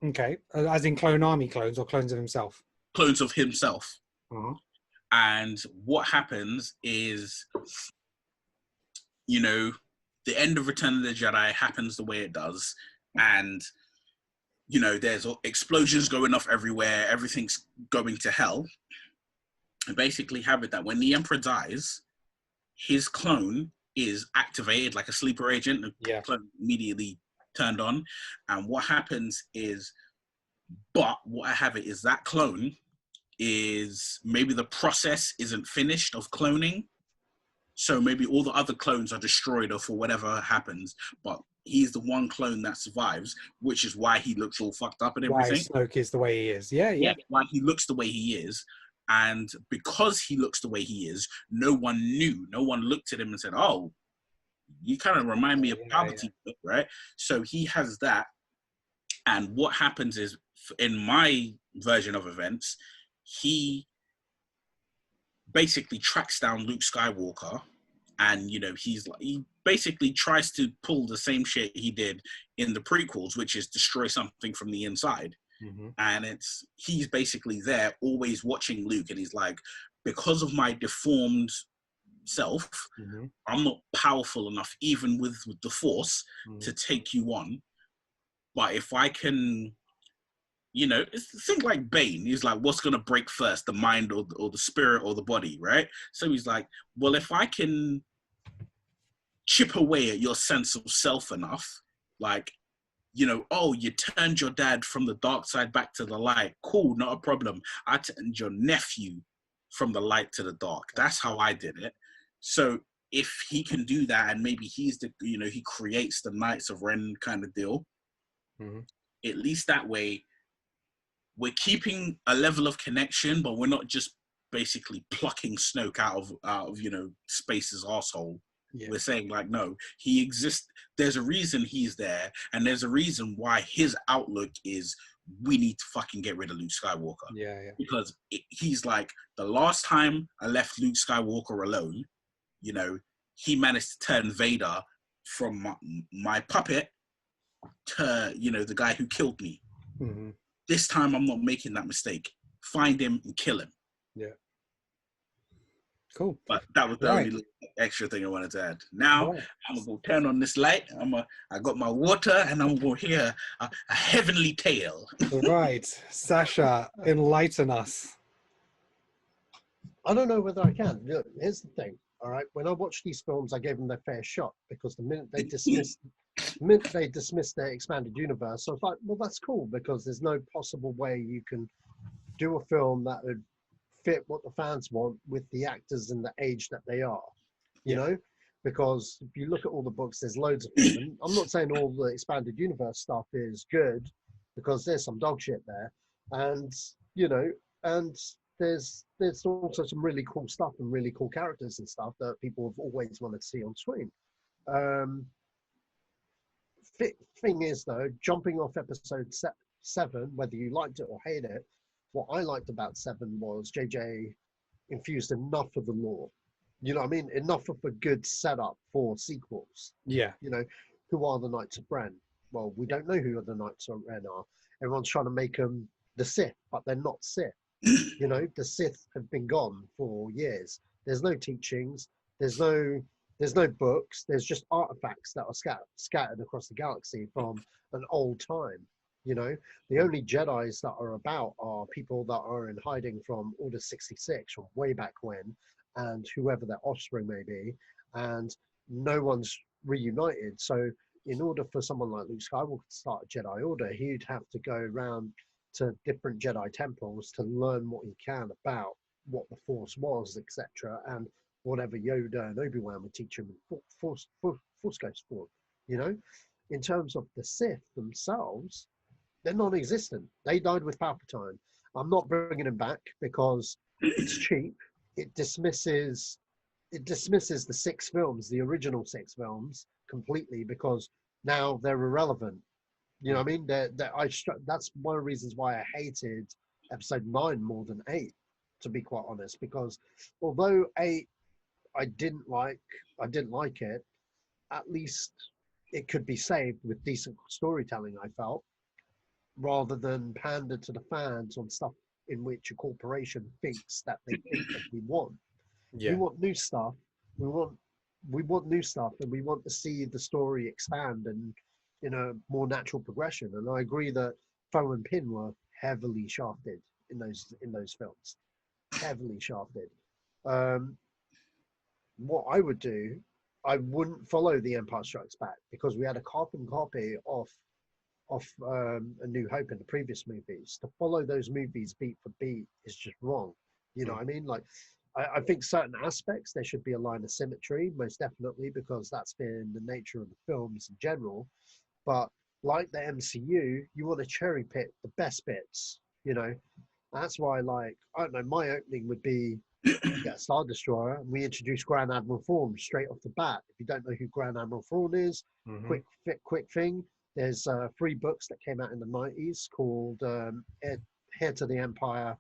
Okay, as in clone army clones or clones of himself? Clones of himself. And what happens is, the end of Return of the Jedi happens the way it does, and there's explosions going off everywhere, everything's going to hell. And basically have it that when the Emperor dies, his clone is activated like a sleeper agent. The clone immediately turned on. And what happens is, but what I have it is that clone is, maybe the process isn't finished of cloning, So maybe all the other clones are destroyed or for whatever happens, but he's the one clone that survives, which is why he looks all fucked up and everything. Why Snoke is the way he is. Yeah. Why he looks the way he is. And because he looks the way he is, no one knew. No one looked at him and said, oh, you kind of remind me of Palpatine, right? So he has that. And what happens is, in my version of events, he basically tracks down Luke Skywalker, and he basically tries to pull the same shit he did in the prequels, which is destroy something from the inside. And he's basically there always watching Luke, and he's like, because of my deformed self, I'm not powerful enough even with the Force to take you on, but if I can, think like Bane. He's like, what's going to break first, the mind or the spirit or the body, right? So he's like, well, if I can chip away at your sense of self enough, like, oh, you turned your dad from the dark side back to the light. Cool, not a problem. I turned your nephew from the light to the dark. That's how I did it. So if he can do that, and maybe he's he creates the Knights of Ren kind of deal, at least that way, we're keeping a level of connection, but we're not just basically plucking Snoke out of space's asshole. Yeah. We're saying like, no, he exists. There's a reason he's there, and there's a reason why his outlook is, we need to fucking get rid of Luke Skywalker. Yeah. Because he's like, the last time I left Luke Skywalker alone, he managed to turn Vader from my puppet to, the guy who killed me. This time I'm not making that mistake. Find him and kill him. Yeah. Cool. But that was the only extra thing I wanted to add. Now I'm gonna go turn on this light. I got my water, and I'm gonna hear a heavenly tale. Right, Sasha, enlighten us. I don't know whether I can. Look, here's the thing. All right, when I watched these films, I gave them their fair shot, because the minute they dismissed their expanded universe, I was like, well, that's cool, because there's no possible way you can do a film that would fit what the fans want with the actors and the age that they are, you know? Because if you look at all the books, there's loads of them. I'm not saying all the expanded universe stuff is good, because there's some dog shit there. And, and there's also some really cool stuff and really cool characters and stuff that people have always wanted to see on screen. Thing is, though, jumping off episode 7, whether you liked it or hate it, what I liked about 7 was JJ infused enough of the lore. You know what I mean? Enough of a good setup for sequels. Yeah. Who are the Knights of Ren? Well, we don't know who the Knights of Ren are. Everyone's trying to make them the Sith, but they're not Sith. The Sith have been gone for years. There's no teachings. There's no books. There's just artifacts that are scattered across the galaxy from an old time. The only Jedis that are about are people that are in hiding from Order 66 from way back when, and whoever their offspring may be, and no one's reunited. So in order for someone like Luke Skywalker to start a Jedi Order, he'd have to go around to different Jedi temples to learn what he can about what the Force was, etc., and whatever Yoda and Obi-Wan would teach him, Force goes forward. In terms of the Sith themselves, they're non-existent. They died with Palpatine. I'm not bringing them back because it's cheap. It dismisses the 6 films, the original 6 films, completely, because now they're irrelevant. You know what I mean? That's one of the reasons why I hated episode 9 more than 8, to be quite honest, because although 8 I didn't like it, at least it could be saved with decent storytelling, I felt, rather than pander to the fans on stuff in which a corporation thinks that they think that we want. Yeah. We want new stuff. We want new stuff, and we want to see the story expand and in a more natural progression. And I agree that Foe and Pin were heavily shafted in those films. Heavily shafted. What I would do, I wouldn't follow The Empire Strikes Back, because we had a carbon copy of A New Hope in the previous movies. To follow those movies beat for beat is just wrong. You know what I mean? Like, I think certain aspects there should be a line of symmetry, most definitely, because that's been the nature of the films in general. But like the MCU, you want to cherry pick the best bits, you know. That's why, like, I don't know, my opening would be get a Star Destroyer, and we introduce Grand Admiral Thrawn straight off the bat. If you don't know who Grand Admiral Thrawn is, quick thing. There's 3 books that came out in the 90s called Heir to the Empire,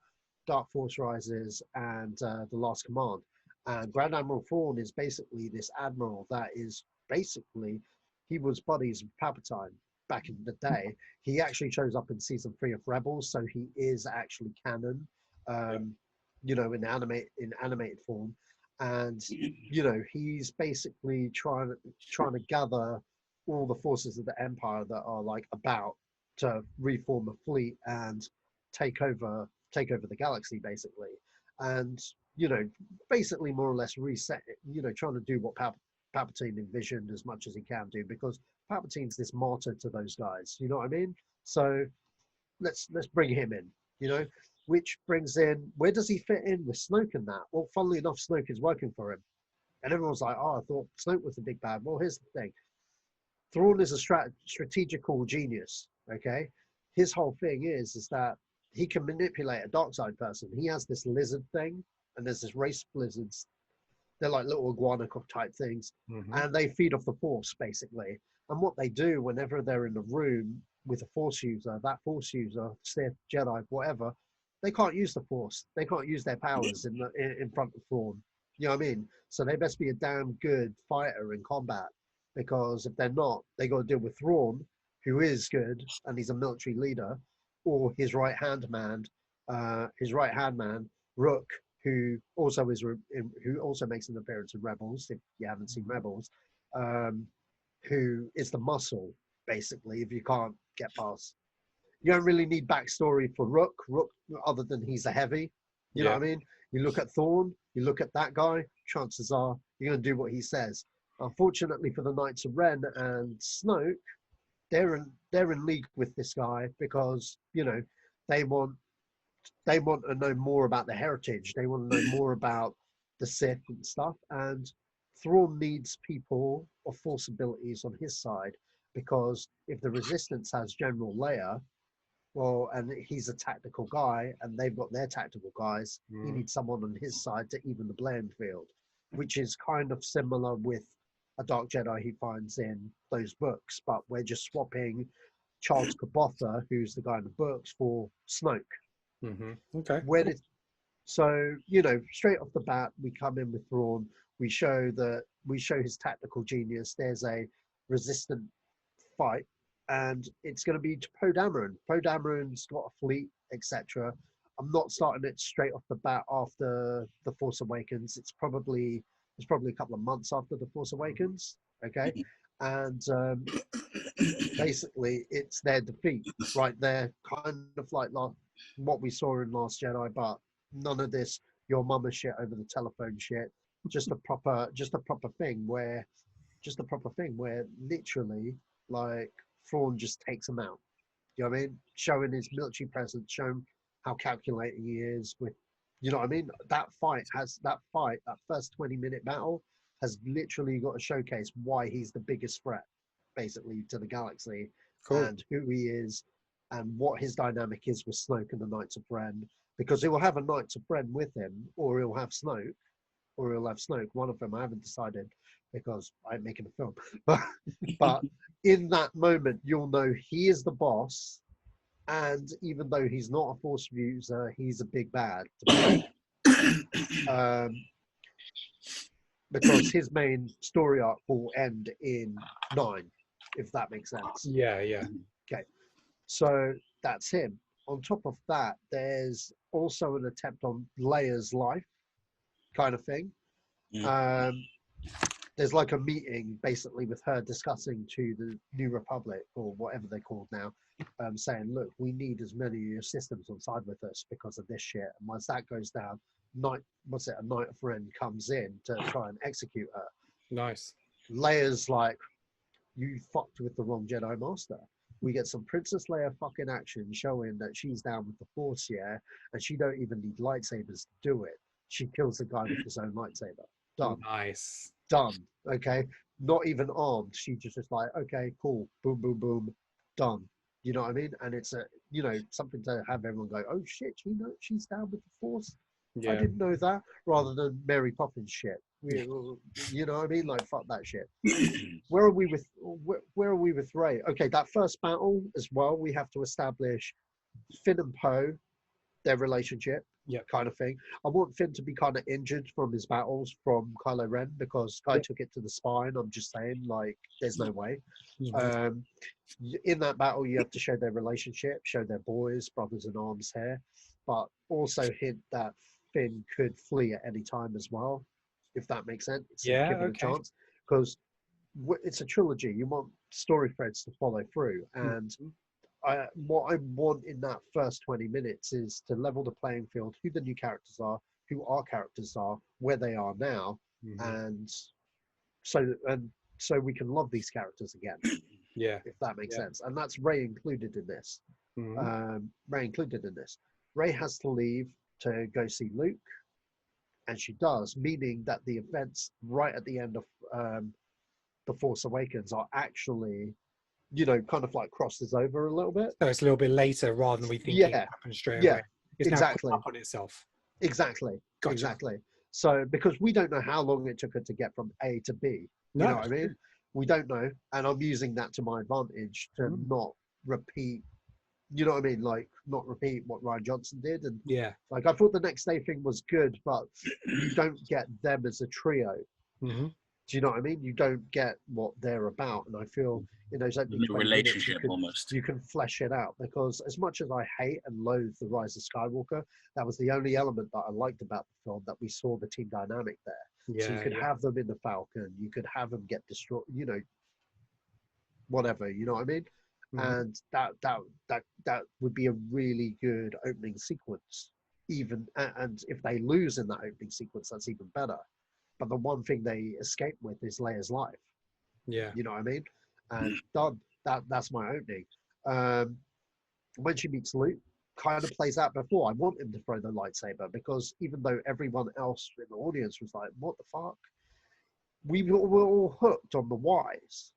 Dark Force Rises, and The Last Command. And Grand Admiral Thrawn is basically this admiral that is basically, he was buddies with Palpatine back in the day. He actually shows up in season 3 of Rebels, so he is actually canon, you know, in animated form. And you know, he's basically trying to gather all the forces of the Empire that are like about to reform a fleet and take over the galaxy, basically. And you know, basically more or less reset it, you know, trying to do what Palpatine envisioned as much as he can do, because Palpatine's this martyr to those guys, you know what I mean? So let's bring him in, you know, which brings in, where does he fit in with Snoke and that? Well, funnily enough, Snoke is working for him. And everyone's like, oh, I thought Snoke was the big bad. Well, here's the thing. Thrawn is a strategical genius, okay? His whole thing is that he can manipulate a dark side person. He has this lizard thing, and there's this race of lizards. They're like little iguana type things, and they feed off the Force, basically. And what they do whenever they're in the room with a Force user, that Force user, Sith, Jedi, whatever, they can't use the Force. They can't use their powers in front of Thrawn. You know what I mean? So they best be a damn good fighter in combat, because if they're not, they got to deal with Thrawn, who is good and he's a military leader, or his right hand man, Rook, who also makes an appearance in Rebels. If you haven't seen Rebels, who is the muscle, basically. If you can't get past, you don't really need backstory for Rook, other than he's a heavy. You know what I mean? You look at Thrawn, you look at that guy, chances are you're going to do what he says. Unfortunately for the Knights of Ren and Snoke, they're in league with this guy, because, you know, they want to know more about the heritage. They want to know more about the Sith and stuff. And Thrawn needs people of Force abilities on his side, because if the Resistance has General Leia, well, and he's a tactical guy, and they've got their tactical guys, he needs someone on his side to even the playing field, which is kind of similar with a Dark Jedi he finds in those books, but we're just swapping Charles Kabotha, who's the guy in the books, for Snoke. Okay. So, you know, straight off the bat, we come in with Thrawn. We show his tactical genius. There's a resistant fight, and it's going to be to Poe Dameron. Poe Dameron's got a fleet, etc. I'm not starting it straight off the bat after The Force Awakens. It's probably a couple of months after The Force Awakens. Okay, and basically it's their defeat right there, kind of like what we saw in Last Jedi, but none of this your mama shit over the telephone shit. Just a proper thing where literally, like, Thrawn just takes him out. You know what I mean? Showing his military presence, showing how calculating he is with, you know what I mean? That first 20-minute battle has literally got to showcase why he's the biggest threat, basically, to the galaxy, and who he is, and what his dynamic is with Snoke and the Knights of Ren, because he will have a Knights of Ren with him, or he'll have Snoke, one of them. I haven't decided, because I'm making a film. But in that moment, you'll know he is the boss, and even though he's not a Force user, he's a big bad. Because his main story arc will end in 9, if that makes sense. Yeah. Okay, so that's him. On top of that, there's also an attempt on Leia's life, kind of thing. There's like a meeting basically with her discussing to the New Republic, or whatever they're called now, saying, look, we need as many of your systems on side with us because of this shit. And once that goes down, a Knight of Ren comes in to try and execute her. Nice. Leia's like, you fucked with the wrong Jedi Master. We get some Princess Leia fucking action showing that she's down with the Force, yeah, and she don't even need lightsabers to do it. she kills the guy with his own lightsaber. Done. Nice. Done. Okay. Not even armed. She just like, okay, cool. Boom, boom, boom. Done. You know what I mean? And it's a, something to have everyone go, oh shit, she's down with the Force. Yeah. I didn't know that. Rather than Mary Poppins shit. You know what I mean? Like, fuck that shit. Where are we with Rey? Okay, that first battle as well. We have to establish Finn and Poe, their relationship. Yeah, kind of thing. I want Finn to be kind of injured from his battles from Kylo Ren because Guy took it to the spine. I'm just saying, like, there's no way. In that battle, you have to show their relationship, show their boys, brothers in arms here, but also hint that Finn could flee at any time as well, if that makes sense. Yeah, give it a chance, because it's a trilogy. You want story threads to follow through, and what I want in that first 20 minutes is to level the playing field, who the new characters are, who our characters are, where they are now, and so we can love these characters again. Yeah, if that makes sense. And that's Rey included in this. Rey included in this. Rey has to leave to go see Luke, and she does, meaning that the events right at the end of The Force Awakens are actually, kind of like crosses over a little bit. So it's a little bit later rather than we think it happened straight away. It's exactly. now up on itself. Exactly. Gotcha. Exactly. So because we don't know how long it took her to get from A to B. You know what I mean? We don't know. And I'm using that to my advantage to not repeat, you know what I mean? Like, not repeat what Ryan Johnson did. And like, I thought the next day thing was good, but you don't get them as a trio. Do you know what I mean? You don't get what they're about. And I feel in those opening relationship almost. You can flesh it out, because as much as I hate and loathe The Rise of Skywalker, that was the only element that I liked about the film, that we saw the team dynamic there. So you could have them in the Falcon, you could have them get destroyed, whatever, you know what I mean? And that would be a really good opening sequence. Even, and if they lose in that opening sequence, that's even better. But the one thing they escape with is Leia's life. Yeah. You know what I mean? And done. That's my opening. When she meets Luke, kind of plays out before. I want him to throw the lightsaber, because even though everyone else in the audience was like, what the fuck? We were all hooked on the whys.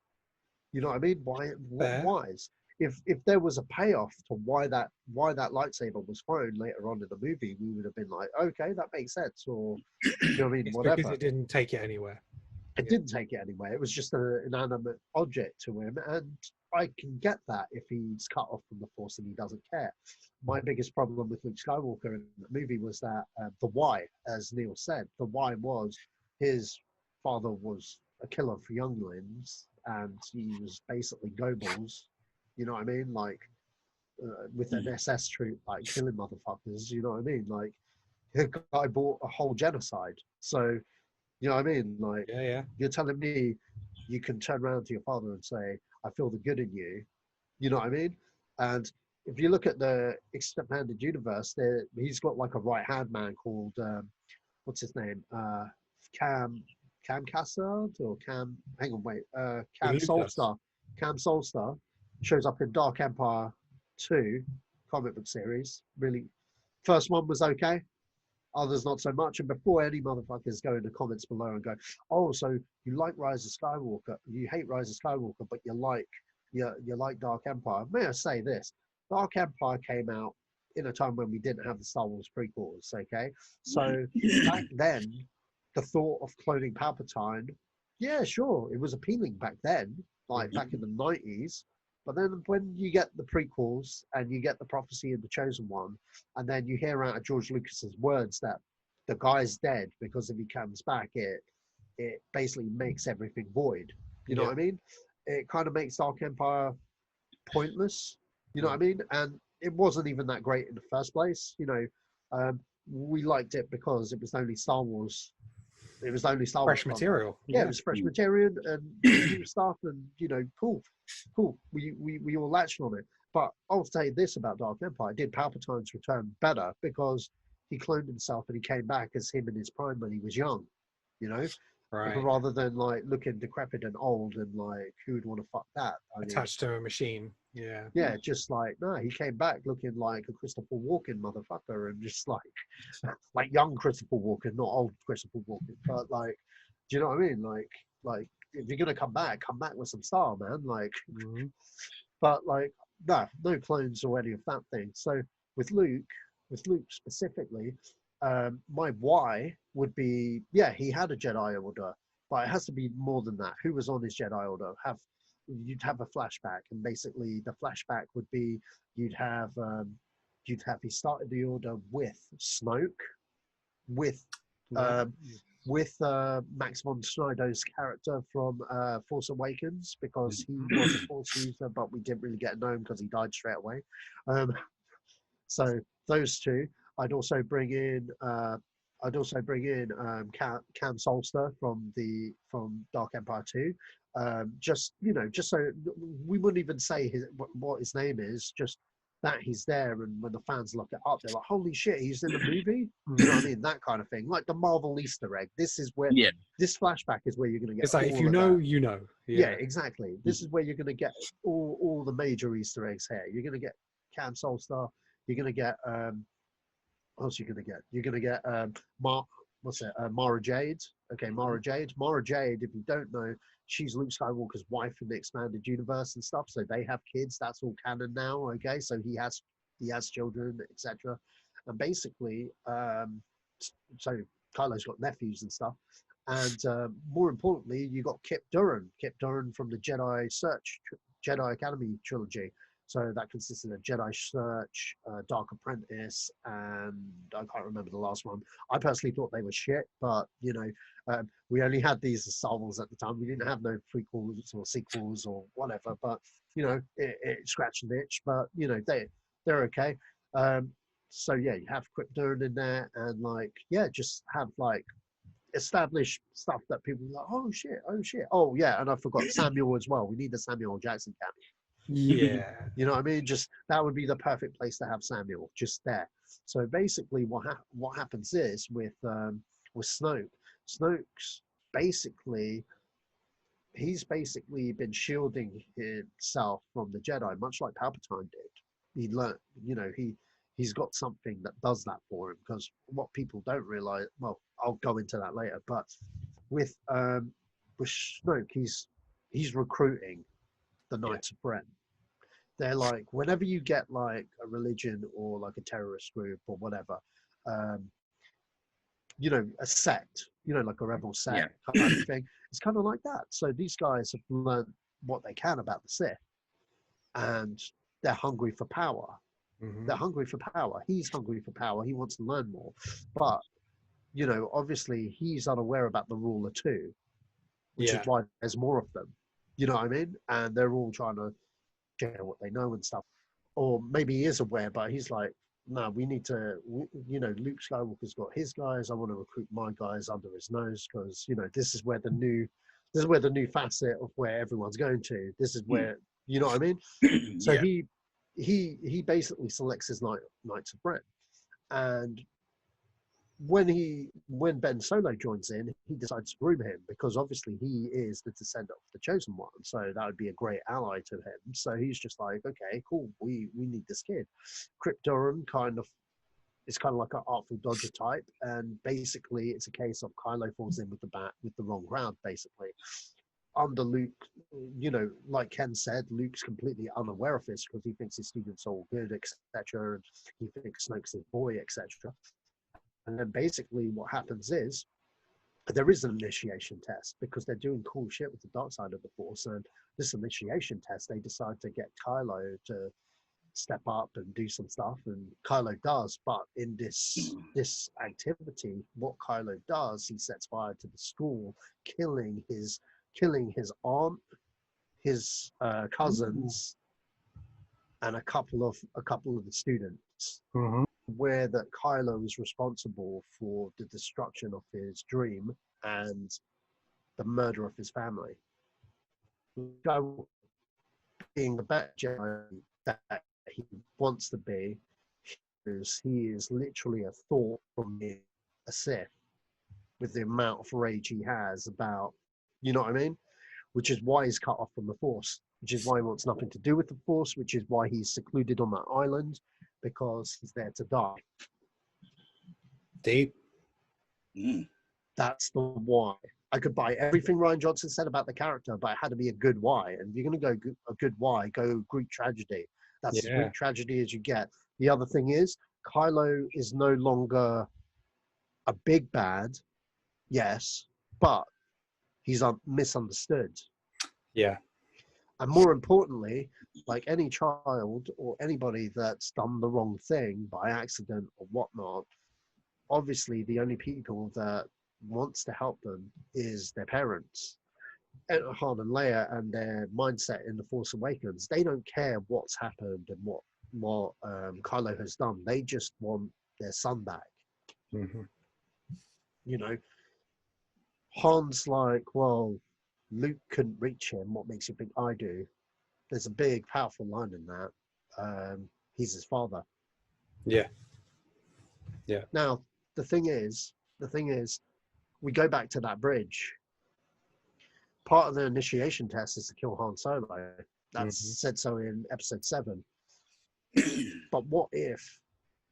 You know what I mean? Whys? If there was a payoff to why that lightsaber was thrown later on in the movie, we would have been like, okay, that makes sense, or you know what I mean, whatever. Because it didn't take it anywhere. It didn't take it anywhere. It was just an inanimate object to him, and I can get that if he's cut off from the Force and he doesn't care. My biggest problem with Luke Skywalker in the movie was that the why, as Neil said, the why was his father was a killer for younglings, and he was basically Goebbels. You know what I mean? Like, with an SS troop, like, killing motherfuckers, you know what I mean? Like, the guy bought a whole genocide. So, you know what I mean? Like, you're telling me you can turn around to your father and say, I feel the good in you. You know what I mean? And if you look at the expanded universe, he's got like a right-hand man called, what's his name? Cam Cassard or Cam, hang on, wait, Cam Solstar. Cam Solstar shows up in Dark Empire 2 comic book series. Really, first one was okay, others not so much. And before any motherfuckers go in the comments below and go, oh, so you like Rise of Skywalker, you hate Rise of Skywalker, but you like Dark Empire. May I say this? Dark Empire came out in a time when we didn't have the Star Wars prequels, okay? So back then, the thought of cloning Palpatine, yeah, sure, it was appealing back then, like back in the 90s. But then when you get the prequels and you get the prophecy of the chosen one, and then you hear out of George Lucas's words that the guy's dead because if he comes back, it basically makes everything void. You know what I mean? It kind of makes Dark Empire pointless. You know what I mean? And it wasn't even that great in the first place. You know, we liked it because it was only Star Wars. It was only Star Wars fresh material. Yeah, it was fresh material and new stuff, and you know, cool. We all latched on it. But I'll say this about Dark Empire: did Palpatine's return better because he cloned himself and he came back as him in his prime when he was young, you know, rather than like looking decrepit and old and like who would want to fuck that? Attached to a machine. Yeah, just like, no, he came back looking like a Christopher Walken motherfucker, and just like young Christopher Walken, not old Christopher Walken, but like, do you know what I mean? Like if you're gonna come back with some style, man. Like, but like, no clones or any of that thing. So with Luke specifically, my why would be, yeah, he had a Jedi Order, but it has to be more than that. Who was on his Jedi Order? You'd have a flashback, and basically the flashback would be you'd have he started the Order with Snoke, with Max von Sydow's character from Force Awakens, because he was a Force user, but we didn't really get to know him because he died straight away. So those two. I'd also bring in Cam Solster from Dark Empire 2. Just so we wouldn't even say what his name is, just that he's there, and when the fans look it up, they're like, holy shit, he's in the movie. You know what I mean? That kind of thing, like the Marvel Easter egg. This is where this flashback is where you're going to get. It's like, if you know, you know. Yeah, exactly. This is where you're going to get all the major Easter eggs here. You're going to get Cam Solstar. You're going to get what else are you going to get? You're going to get Mara Jade. Okay, Mara Jade. Mara Jade, if you don't know, she's Luke Skywalker's wife in the expanded universe and stuff. So they have kids. That's all canon now. Okay, so he has children, etc. And basically, so Kylo's got nephews and stuff. And more importantly, you got Kip Durran from the Jedi Academy trilogy. So that consisted of Jedi Search, Dark Apprentice, and I can't remember the last one. I personally thought they were shit, but we only had these as Star Wars at the time. We didn't have no prequels or sequels or whatever. But it scratched an itch. But they're okay. So yeah, you have Quip Durran in there, and just have established stuff that people are like, oh shit. Oh yeah, and I forgot Samuel as well. We need the Samuel Jackson cameo. Yeah. You know what I mean? Just that would be the perfect place to have Samuel, just there. So basically what happens is with Snoke's he's basically been shielding himself from the Jedi, much like Palpatine did. He learned, he's got something that does that for him, because what people don't realize, well, I'll go into that later, but with Snoke, he's recruiting the Knights of Ren. They're like, whenever you get like a religion or like a terrorist group or whatever, a sect, like a rebel sect kind of thing, it's kind of like that. So these guys have learned what they can about the Sith, and they're hungry for power. They're hungry for power. He's hungry for power. He wants to learn more. But, obviously he's unaware about the ruler too, which is why there's more of them. You know what I mean? And they're all trying to share what they know and stuff. Or maybe he is aware, but he's like, no, we need to, Luke Skywalker's got his guys. I want to recruit my guys under his nose, because, this is where the new facet of where everyone's going to. This is where, you know what I mean? So he basically selects his Knights of Ren. And when Ben Solo joins in, he decides to groom him, because obviously he is the descendant of the Chosen One, so that would be a great ally to him. So he's just like, okay, cool, we need this kid. Quip Durran is kind of like an Artful Dodger type, and basically it's a case of Kylo falls in with the wrong crowd, basically. Under Luke, like Ken said, Luke's completely unaware of this, because he thinks his students are all good, etc., and he thinks Snoke's his boy, etc. And then basically what happens is there is an initiation test, because they're doing cool shit with the dark side of the Force. And this initiation test, they decide to get Kylo to step up and do some stuff, and Kylo does. But in this activity, what Kylo does, he sets fire to the school, killing his aunt, his cousins, and a couple of the students. Where that Kylo is responsible for the destruction of his dream and the murder of his family. Being the better Jedi that he wants to be, he is literally a thought from being a Sith, with the amount of rage he has about, you know what I mean? Which is why he's cut off from the Force, which is why he wants nothing to do with the Force, which is why he's secluded on that island, because he's there to die. Deep. That's the why. I could buy everything Rian Johnson said about the character, but it had to be a good why. And if you're going to go a good why, go Greek tragedy. That's as Greek tragedy as you get. The other thing is, Kylo is no longer a big bad, yes, but he's misunderstood. Yeah. And more importantly, like any child or anybody that's done the wrong thing by accident or whatnot, obviously the only people that wants to help them is their parents. And Han and Leia and their mindset in The Force Awakens, they don't care what's happened and what Kylo has done. They just want their son back. Mm-hmm. You know, Han's like, well, Luke couldn't reach him. What makes you think I do? There's a big, powerful line in that. He's his father. Yeah. Yeah. Now, the thing is, we go back to that bridge. Part of the initiation test is to kill Han Solo. That's said so in Episode VII. But what if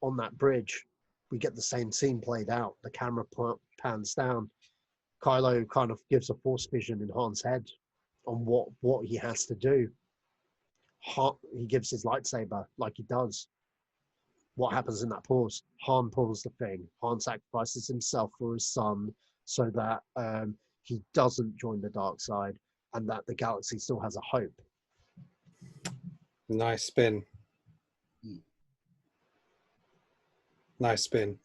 on that bridge we get the same scene played out? The camera pans down. Kylo kind of gives a force vision in Han's head on what he has to do. He gives his lightsaber like he does. What happens in that pause? Han pulls the thing. Han sacrifices himself for his son so that he doesn't join the dark side and that the galaxy still has a hope. Nice spin. Nice spin.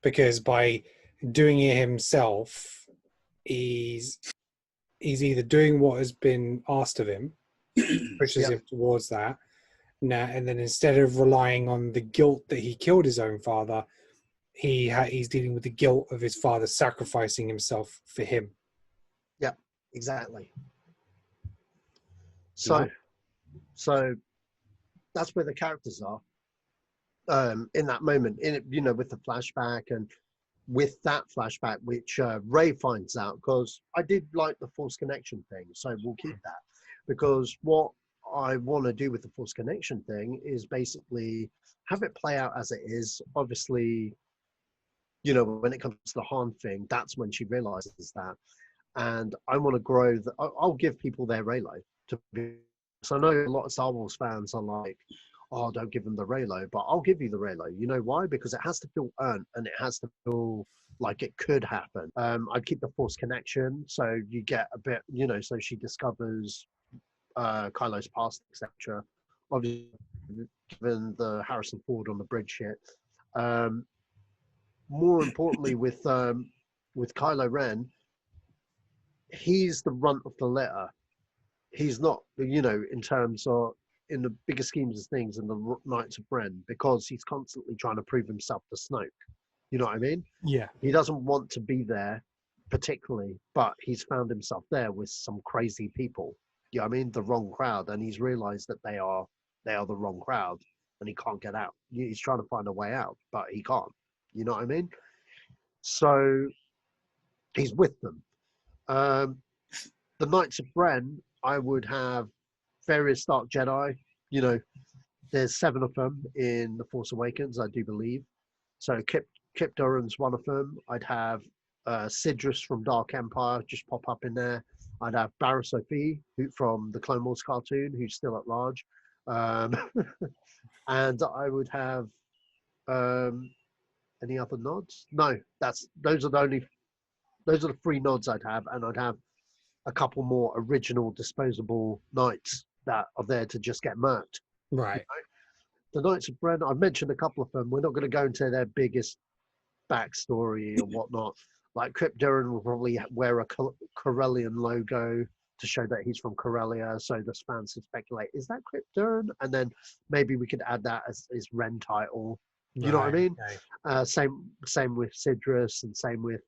Because by doing it himself, he's either doing what has been asked of him, pushes him towards that. Now, and then instead of relying on the guilt that he killed his own father, he's dealing with the guilt of his father sacrificing himself for him. Yeah, exactly. So that's where the characters are in that moment. With the flashback and with that flashback, which Ray finds out, because I did like the Force Connection thing, so we'll keep that. Because what I want to do with the Force Connection thing is basically have it play out as it is. Obviously, when it comes to the Han thing, that's when she realizes that. And I want to grow I'll give people their Reylo. So I know a lot of Star Wars fans are like, oh, don't give them the Reylo, but I'll give you the Reylo. You know why? Because it has to feel earned and it has to feel like it could happen. I'd keep the Force Connection, so you get a bit, so she discovers Kylo's past, etc. Obviously, given the Harrison Ford on the bridge shit. More importantly, with Kylo Ren, he's the runt of the litter. He's not, in terms of, in the bigger schemes of things in the Knights of Ren, because he's constantly trying to prove himself to Snoke. You know what I mean? Yeah. He doesn't want to be there particularly, but he's found himself there with some crazy people. You know what I mean? The wrong crowd. And he's realized that they are the wrong crowd and he can't get out. He's trying to find a way out, but he can't. You know what I mean? So he's with them. The Knights of Ren, I would have various Dark Jedi. There's 7 of them in The Force Awakens, I do believe. So Kip Durran's one of them. I'd have Sidrus from Dark Empire just pop up in there. I'd have Barra Sophie from the Clone Wars cartoon, who's still at large. And I would have any other nods? No, those are the 3 nods I'd have, and I'd have a couple more original disposable knights that are there to just get murked. Right. The Knights of Ren, I've mentioned a couple of them. We're not going to go into their biggest backstory or whatnot. Like Kip Durran will probably wear a Corellian logo to show that he's from Corellia, so the fans can speculate, is that Kip Durran? And then maybe we could add that as his Ren title. You know what I mean? Okay. Same with Sidrus, and same with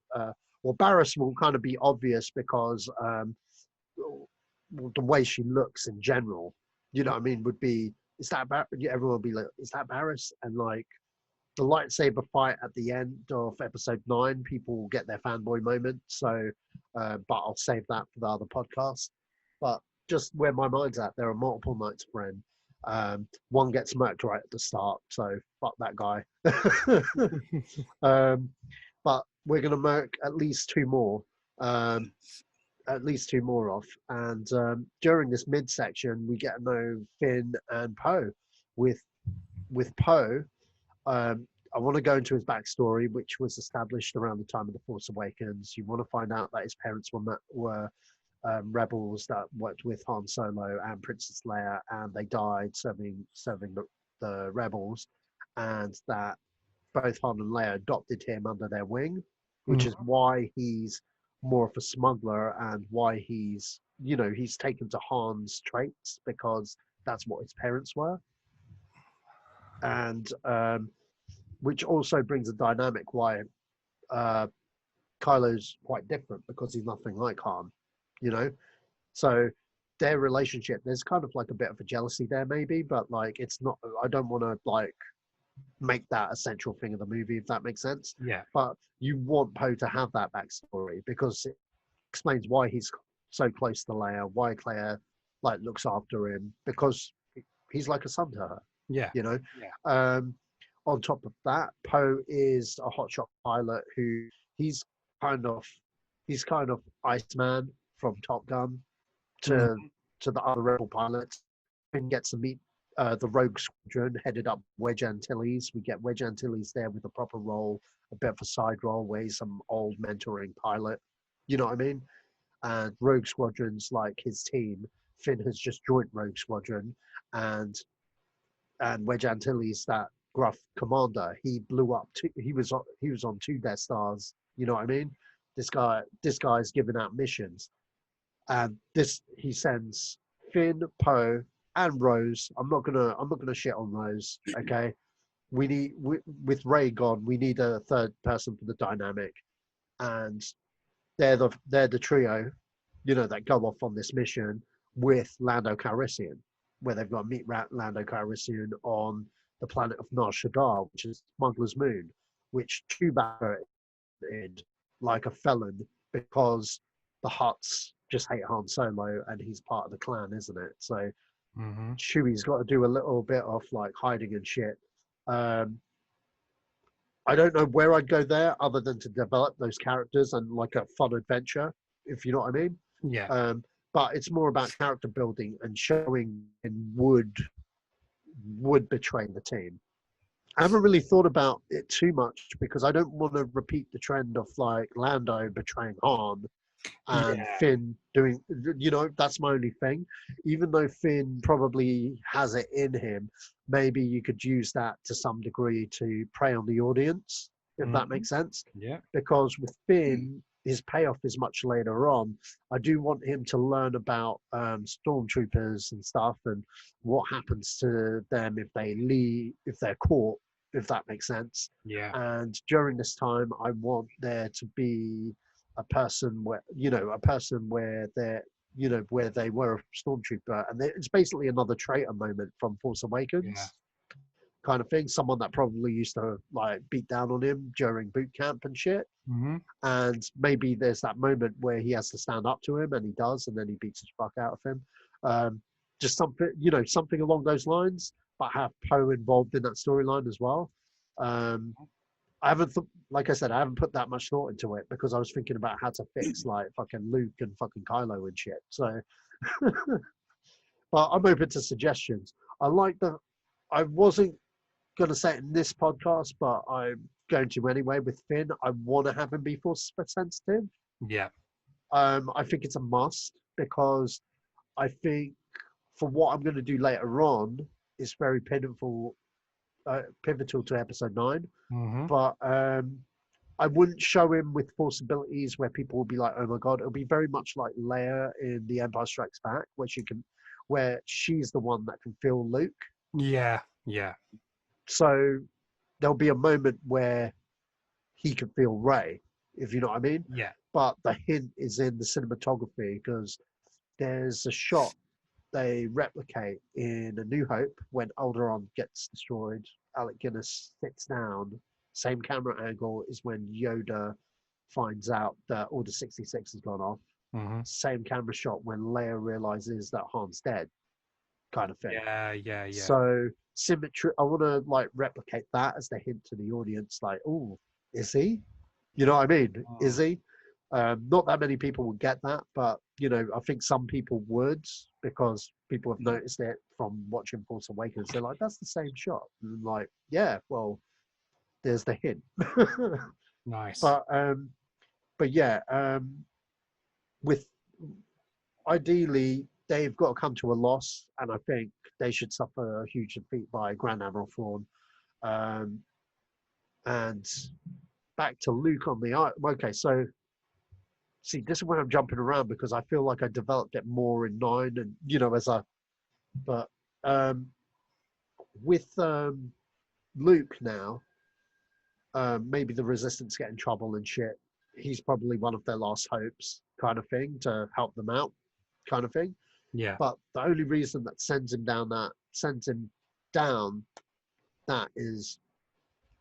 Barriss will kind of be obvious because the way she looks in general, you know what I mean, would be, is that everyone will be like, is that Barriss? And like the lightsaber fight at the end of Episode 9, people will get their fanboy moment. So, but I'll save that for the other podcast. But just where my mind's at. There are multiple Knights of Ren. One gets murked right at the start, so fuck that guy. But we're gonna murk at least two more. Off. And during this midsection, we get to know Finn and Poe. With Poe, I want to go into his backstory, which was established around the time of The Force Awakens. You want to find out that his parents were rebels that worked with Han Solo and Princess Leia, and they died serving the rebels, and that both Han and Leia adopted him under their wing, which is why he's more of a smuggler and why he's taken to Han's traits, because that's what his parents were. And which also brings a dynamic why Kylo's quite different, because he's nothing like Han, so their relationship, there's kind of like a bit of a jealousy there maybe, but like it's not, I don't want to like make that a central thing of the movie, if that makes sense. Yeah. But you want Poe to have that backstory, because it explains why he's so close to Leia, why Claire like looks after him, because he's like a son to her. Yeah. On top of that, Poe is a hotshot pilot who he's kind of Iceman from Top Gun to the other rebel pilots, and gets to meet the Rogue Squadron headed up Wedge Antilles. We get Wedge Antilles there with a proper role, a bit of a side role where he's some old mentoring pilot. You know what I mean? And Rogue Squadron's like his team. Finn has just joined Rogue Squadron, and Wedge Antilles, that gruff commander, he blew up. He was on 2 Death Stars. You know what I mean? This guy's giving out missions, and he sends Finn, Poe, and Rose. I'm not gonna shit on Rose. Okay, with Rey gone, we need a third person for the dynamic, and they're the trio, that go off on this mission with Lando Calrissian, where they've got to meet Lando Calrissian on the planet of Nar Shaddaa, which is Smuggler's Moon, which Chewbacca did like a felon, because the Hutts just hate Han Solo and he's part of the clan, isn't it? So Chewie's got to do a little bit of like hiding and shit. I don't know where I'd go there other than to develop those characters and like a fun adventure, if you know what I mean. Yeah. But it's more about character building and showing and would betray the team. I haven't really thought about it too much, because I don't want to repeat the trend of like Lando betraying Han and Finn doing, that's my only thing. Even though Finn probably has it in him, maybe you could use that to some degree to prey on the audience, if that makes sense. Yeah. Because with Finn, his payoff is much later on. I do want him to learn about stormtroopers and stuff, and what happens to them if they leave, if they're caught, if that makes sense. Yeah. And during this time, I want there to be a person where they're, where they were a stormtrooper, and it's basically another traitor moment from Force Awakens. Yeah. Kind of thing. Someone that probably used to like beat down on him during boot camp and shit. And maybe there's that moment where he has to stand up to him, and he does, and then he beats the fuck out of him. Just something along those lines, but have Poe involved in that storyline as well. I haven't put that much thought into it, because I was thinking about how to fix like fucking Luke and fucking Kylo and shit. So, but I'm open to suggestions. I wasn't going to say it in this podcast, but I'm going to anyway. With Finn, I want to have him be force sensitive. Yeah. I think it's a must, because I think for what I'm going to do later on, it's very pivotal to Episode 9. But I wouldn't show him with force abilities where people will be like, "Oh my god!" It'll be very much like Leia in The Empire Strikes Back, where she's the one that can feel Luke. Yeah. Yeah. So there'll be a moment where he can feel Rey, if you know what I mean. Yeah. But the hint is in the cinematography, because there's a shot they replicate in A New Hope when Alderaan gets destroyed. Alec Guinness sits down. Same camera angle is when Yoda finds out that Order 66 has gone off. Same camera shot when Leia realizes that Han's dead, kind of thing. Yeah. So symmetry. I want to like replicate that as the hint to the audience. Like, oh, is he? You know what I mean? Is he? Not that many people would get that, but you know, I think some people would because people have noticed it from watching Force Awakens. They're like, that's the same shot. And I'm like, yeah, well, there's the hint. Nice. But yeah, with ideally they've got to come to a loss, and I think they should suffer a huge defeat by Grand Admiral Thrawn. And back to Luke on the okay, so see, this is where I'm jumping around because I feel like I developed it more in 9, and you know, but with Luke now, maybe the Resistance get in trouble and shit. He's probably one of their last hopes, kind of thing, to help them out, kind of thing. Yeah. But the only reason that sends him down that is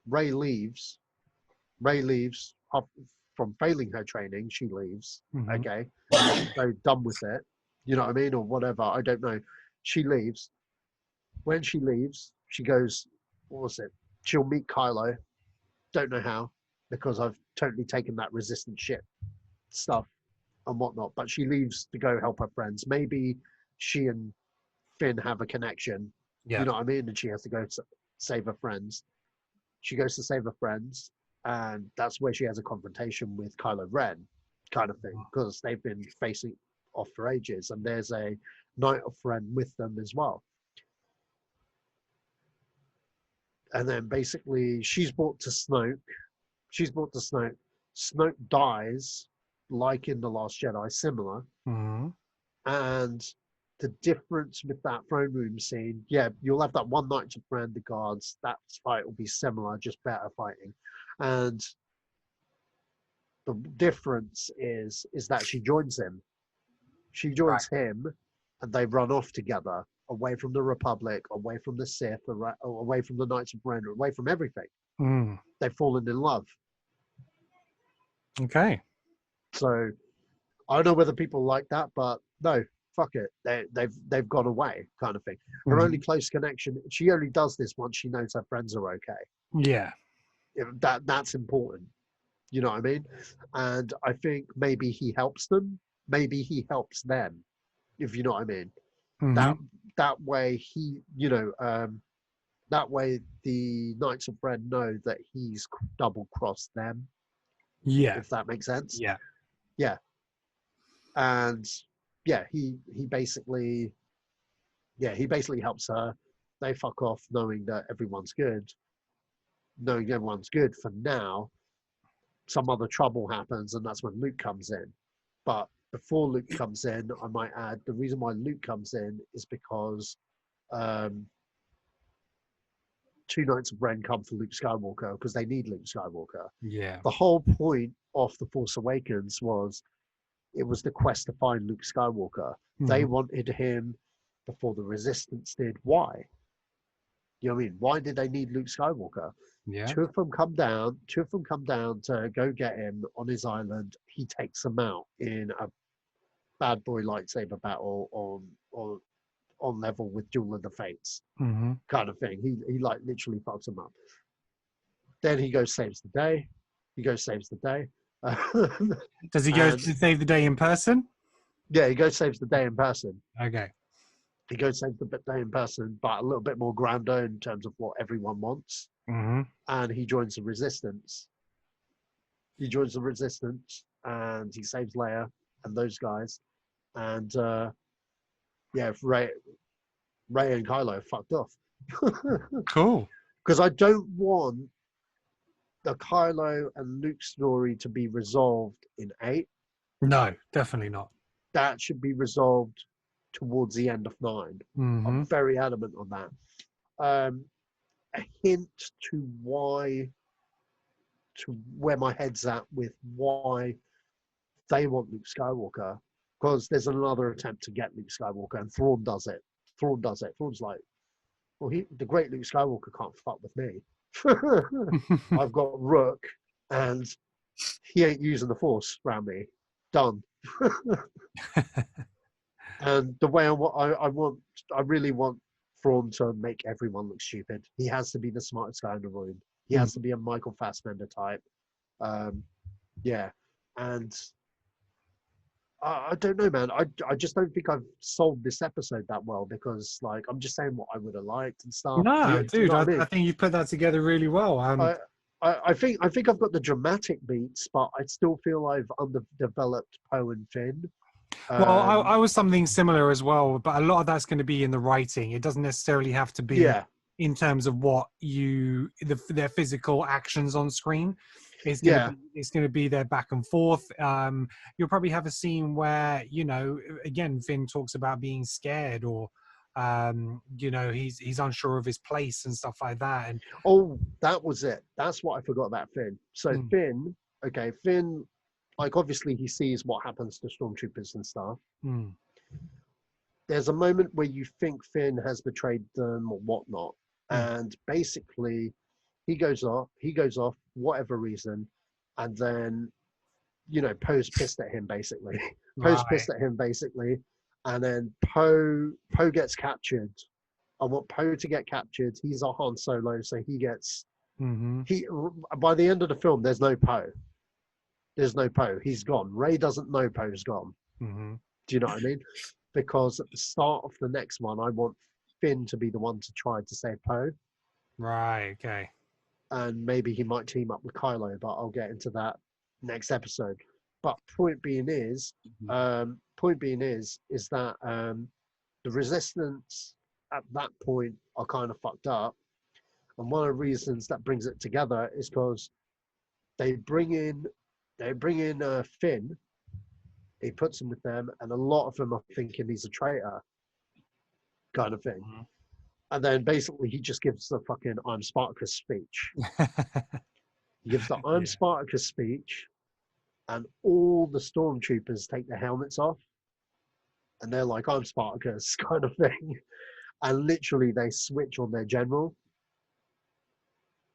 Rey leaves. From failing her training, she leaves. Okay, so done with it. You know what I mean, or whatever. I don't know. She leaves. When she leaves, she goes. What was it? She'll meet Kylo. Don't know how, because I've totally taken that Resistance ship stuff and whatnot. But she leaves to go help her friends. Maybe she and Finn have a connection. Yeah. You know what I mean? And she has to go save her friends. She goes to save her friends, and that's where she has a confrontation with Kylo Ren, kind of thing, because they've been facing off for ages, and there's a Knight of Ren with them as well. And then basically she's brought to Snoke. Snoke dies, like in The Last Jedi, similar. And the difference with that throne room scene, yeah, you'll have that one Knight of Ren, the guards, that fight will be similar, just better fighting. And the difference is that she joins him. She joins him, and they run off together, away from the Republic, away from the Sith, away from the Knights of Ren, away from everything. They've fallen in love. Okay. So I don't know whether people like that, but no, fuck it. They've gone away, kind of thing. Her only close connection. She only does this once she knows her friends are okay. Yeah. That's important. You know what I mean? And I think maybe he helps them. Maybe he helps them. If you know what I mean. That way he, you know, that way the Knights of Ren know that he's double crossed them. Yeah. If that makes sense. Yeah. Yeah. And yeah, he basically helps her. They fuck off knowing that everyone's good. Knowing everyone's good for now. Some other trouble happens, and that's when Luke comes in. But before Luke comes in, I might add, the reason why Luke comes in is because 2 Knights of Ren come for Luke Skywalker because they need Luke Skywalker. Yeah. The whole point of The Force Awakens was it was the quest to find Luke Skywalker. They wanted him before the Resistance did. Why? You know what I mean? Why did they need Luke Skywalker? Yeah. Two of them come down to go get him on his island. He takes them out in a bad boy lightsaber battle on level with Duel of the Fates kind of thing. He like literally fucks them up. Then he goes saves the day. Does he go to save the day in person? Yeah, he goes saves the day in person. Okay. He goes saves the day in person, but a little bit more grander in terms of what everyone wants. And he joins the Resistance. And he saves Leia and those guys. And yeah, Rey and Kylo fucked off. Cool. Because I don't want the Kylo and Luke story to be resolved in 8. No, definitely not. That should be resolved towards the end of 9. I'm very adamant on that. A hint to where my head's at with why they want Luke Skywalker, because there's another attempt to get Luke Skywalker, and Thrawn does it. Thrawn's like, well, the great Luke Skywalker can't fuck with me. I've got Rook, and he ain't using the Force around me. done. And the way I really want Thrawn to make everyone look stupid. He has to be the smartest guy in the room. He has to be a Michael Fassbender type. Yeah, and I don't know, man. I just don't think I've sold this episode that well because, like, I'm just saying what I would have liked and stuff. No, Do you know what I mean? I think you put that together really well. I think I've got the dramatic beats, but I still feel I've underdeveloped Poe and Finn. Well, I was something similar as well, but a lot of that's going to be in the writing. It doesn't necessarily have to be in terms of what their physical actions on screen. It's going to be their back and forth. You'll probably have a scene where, you know, again, Finn talks about being scared or, you know, he's unsure of his place and stuff like that. And that was it. That's what I forgot about Finn. So Finn, like, obviously he sees what happens to stormtroopers and stuff. There's a moment where you think Finn has betrayed them or whatnot, and basically he goes off, whatever reason, and then, you know, Poe's pissed at him basically. And then Poe gets captured. I want Poe to get captured. He's a Han Solo, so he gets by the end of the film, there's no Poe. There's no Poe. He's gone. Rey doesn't know Poe's gone. Do you know what I mean? Because at the start of the next one, I want Finn to be the one to try to save Poe. Right. Okay. And maybe he might team up with Kylo, but I'll get into that next episode. But point being is that the Resistance at that point are kind of fucked up, and one of the reasons that brings it together is because they bring in Finn. He puts him with them, and a lot of them are thinking he's a traitor, kind of thing. And then basically he just gives the fucking "I'm Spartacus" speech. He gives the "I'm Spartacus" speech, and all the stormtroopers take their helmets off, and they're like, "I'm Spartacus," kind of thing. And literally they switch on their general,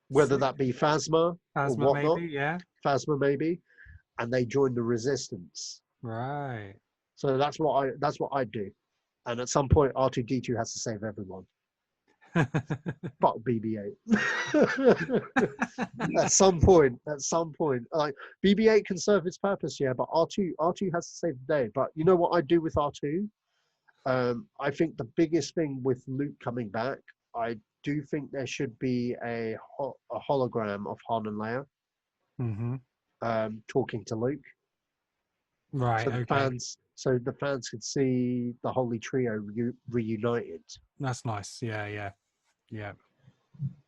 whether that be Phasma or whatnot. Maybe, yeah. Phasma maybe, and they join the Resistance. Right. So that's what I do. And at some point, R2-D2 has to save everyone. But BB-8. At some point, like, BB-8 can serve its purpose, yeah. But R2 has to save the day. But you know what I do with R2? I think the biggest thing with Luke coming back, I do think there should be a hologram of Han and Leia. Talking to Luke, right? So the fans could see the Holy Trio reunited. That's nice. Yeah.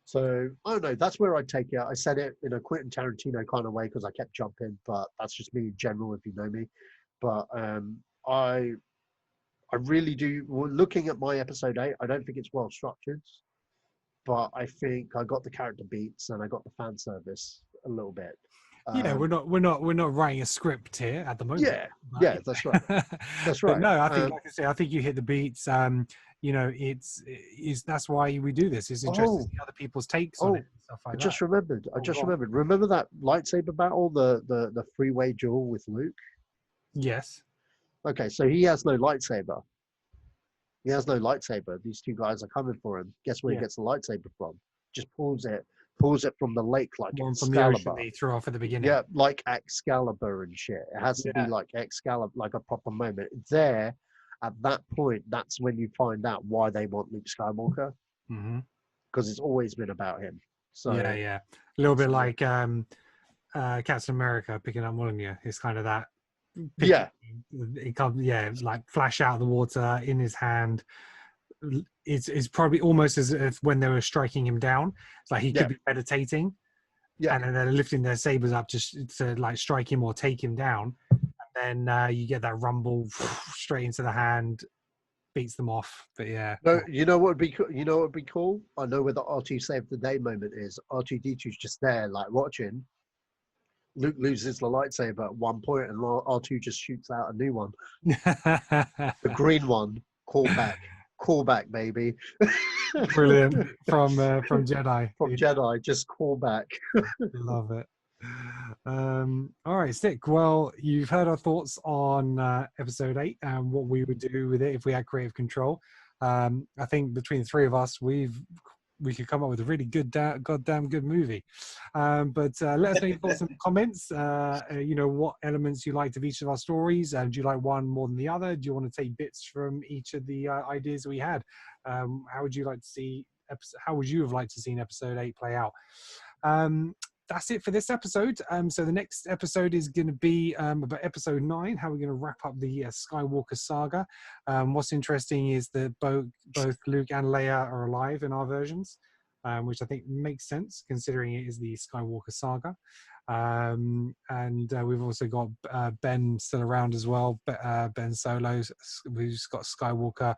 So I don't know. That's where I'd take it. I said it in a Quentin Tarantino kind of way because I kept jumping, but that's just me in general, if you know me. But I really do. Looking at my episode 8, I don't think it's well structured, but I think I got the character beats and I got the fan service a little bit. Yeah, we're not writing a script here at the moment. Yeah, that's right. That's right. But no, I think, like I say, I think you hit the beats. You know, it's that's why we do this. It's interesting to see other people's takes on it and stuff like that. I just remembered. Remember that lightsaber battle, the freeway duel with Luke? Yes. Okay, so he has no lightsaber. These two guys are coming for him. Guess where he gets the lightsaber from? Just pulls it from the lake like one from Excalibur. the ocean they threw off at the beginning. Yeah, like Excalibur and shit. It has to be like Excalibur, like a proper moment. There, at that point, that's when you find out why they want Luke Skywalker. Because it's always been about him. So yeah. A little bit like Captain America picking up Mjolnir. It's kind of that. It comes, like flash out of the water in his hand. It's probably almost as if when they were striking him down, it's like he could be meditating, and then they're lifting their sabers up to like strike him or take him down, and then you get that rumble straight into the hand, beats them off. But no, you know what would be cool? I know where the R2 save the day moment is. R2-D2's just there, like watching. Luke loses the lightsaber at one point, and R2 just shoots out a new one, the green one. Callback, baby. Brilliant. From Jedi. Jedi, just call back. Love it. All right, Stick. Well, you've heard our thoughts on episode 8 and what we would do with it if we had creative control. I think between the three of us, we could come up with a really good, goddamn good movie. But let us know your thoughts in the comments. What elements you liked of each of our stories. Do you like one more than the other? Do you want to take bits from each of the ideas we had? How would you like to see? How would you have liked to see episode 8 play out? That's it for this episode. So the next episode is going to be about episode 9, how we're going to wrap up the Skywalker saga. What's interesting is that both Luke and Leia are alive in our versions, which I think makes sense considering it is the Skywalker saga. And we've also got Ben still around as well, Ben Solo, who's got Skywalker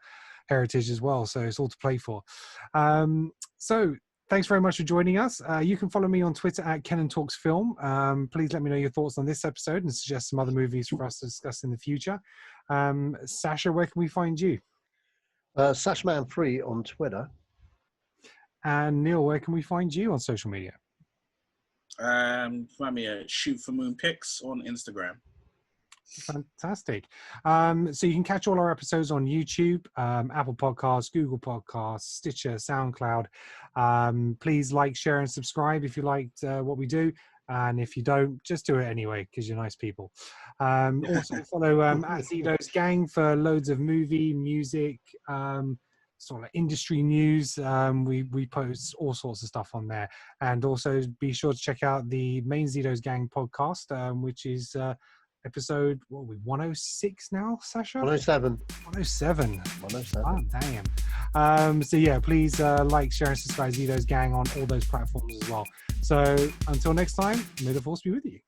heritage as well. So it's all to play for. So thanks very much for joining us. You can follow me on Twitter at KenanTalksFilm. Please let me know your thoughts on this episode and suggest some other movies for us to discuss in the future. Sasha, where can we find you? Sashman3 on Twitter. And Neil, where can we find you on social media? Find me at Shoot for Moon Pics on Instagram. Fantastic. So you can catch all our episodes on YouTube, Apple Podcasts, Google Podcasts, Stitcher, SoundCloud. Please like, share, and subscribe if you liked what we do. And if you don't, just do it anyway because you're nice people. Also follow at Zido's Gang for loads of movie, music, sort of industry news. We post all sorts of stuff on there. And also be sure to check out the main Zido's Gang podcast, which is episode, what are we, 106 now, Sasha? 107. 107. 107. Oh, damn. So yeah, please like, share, and subscribe to Zido's Gang on all those platforms as well. So until next time, may the force be with you.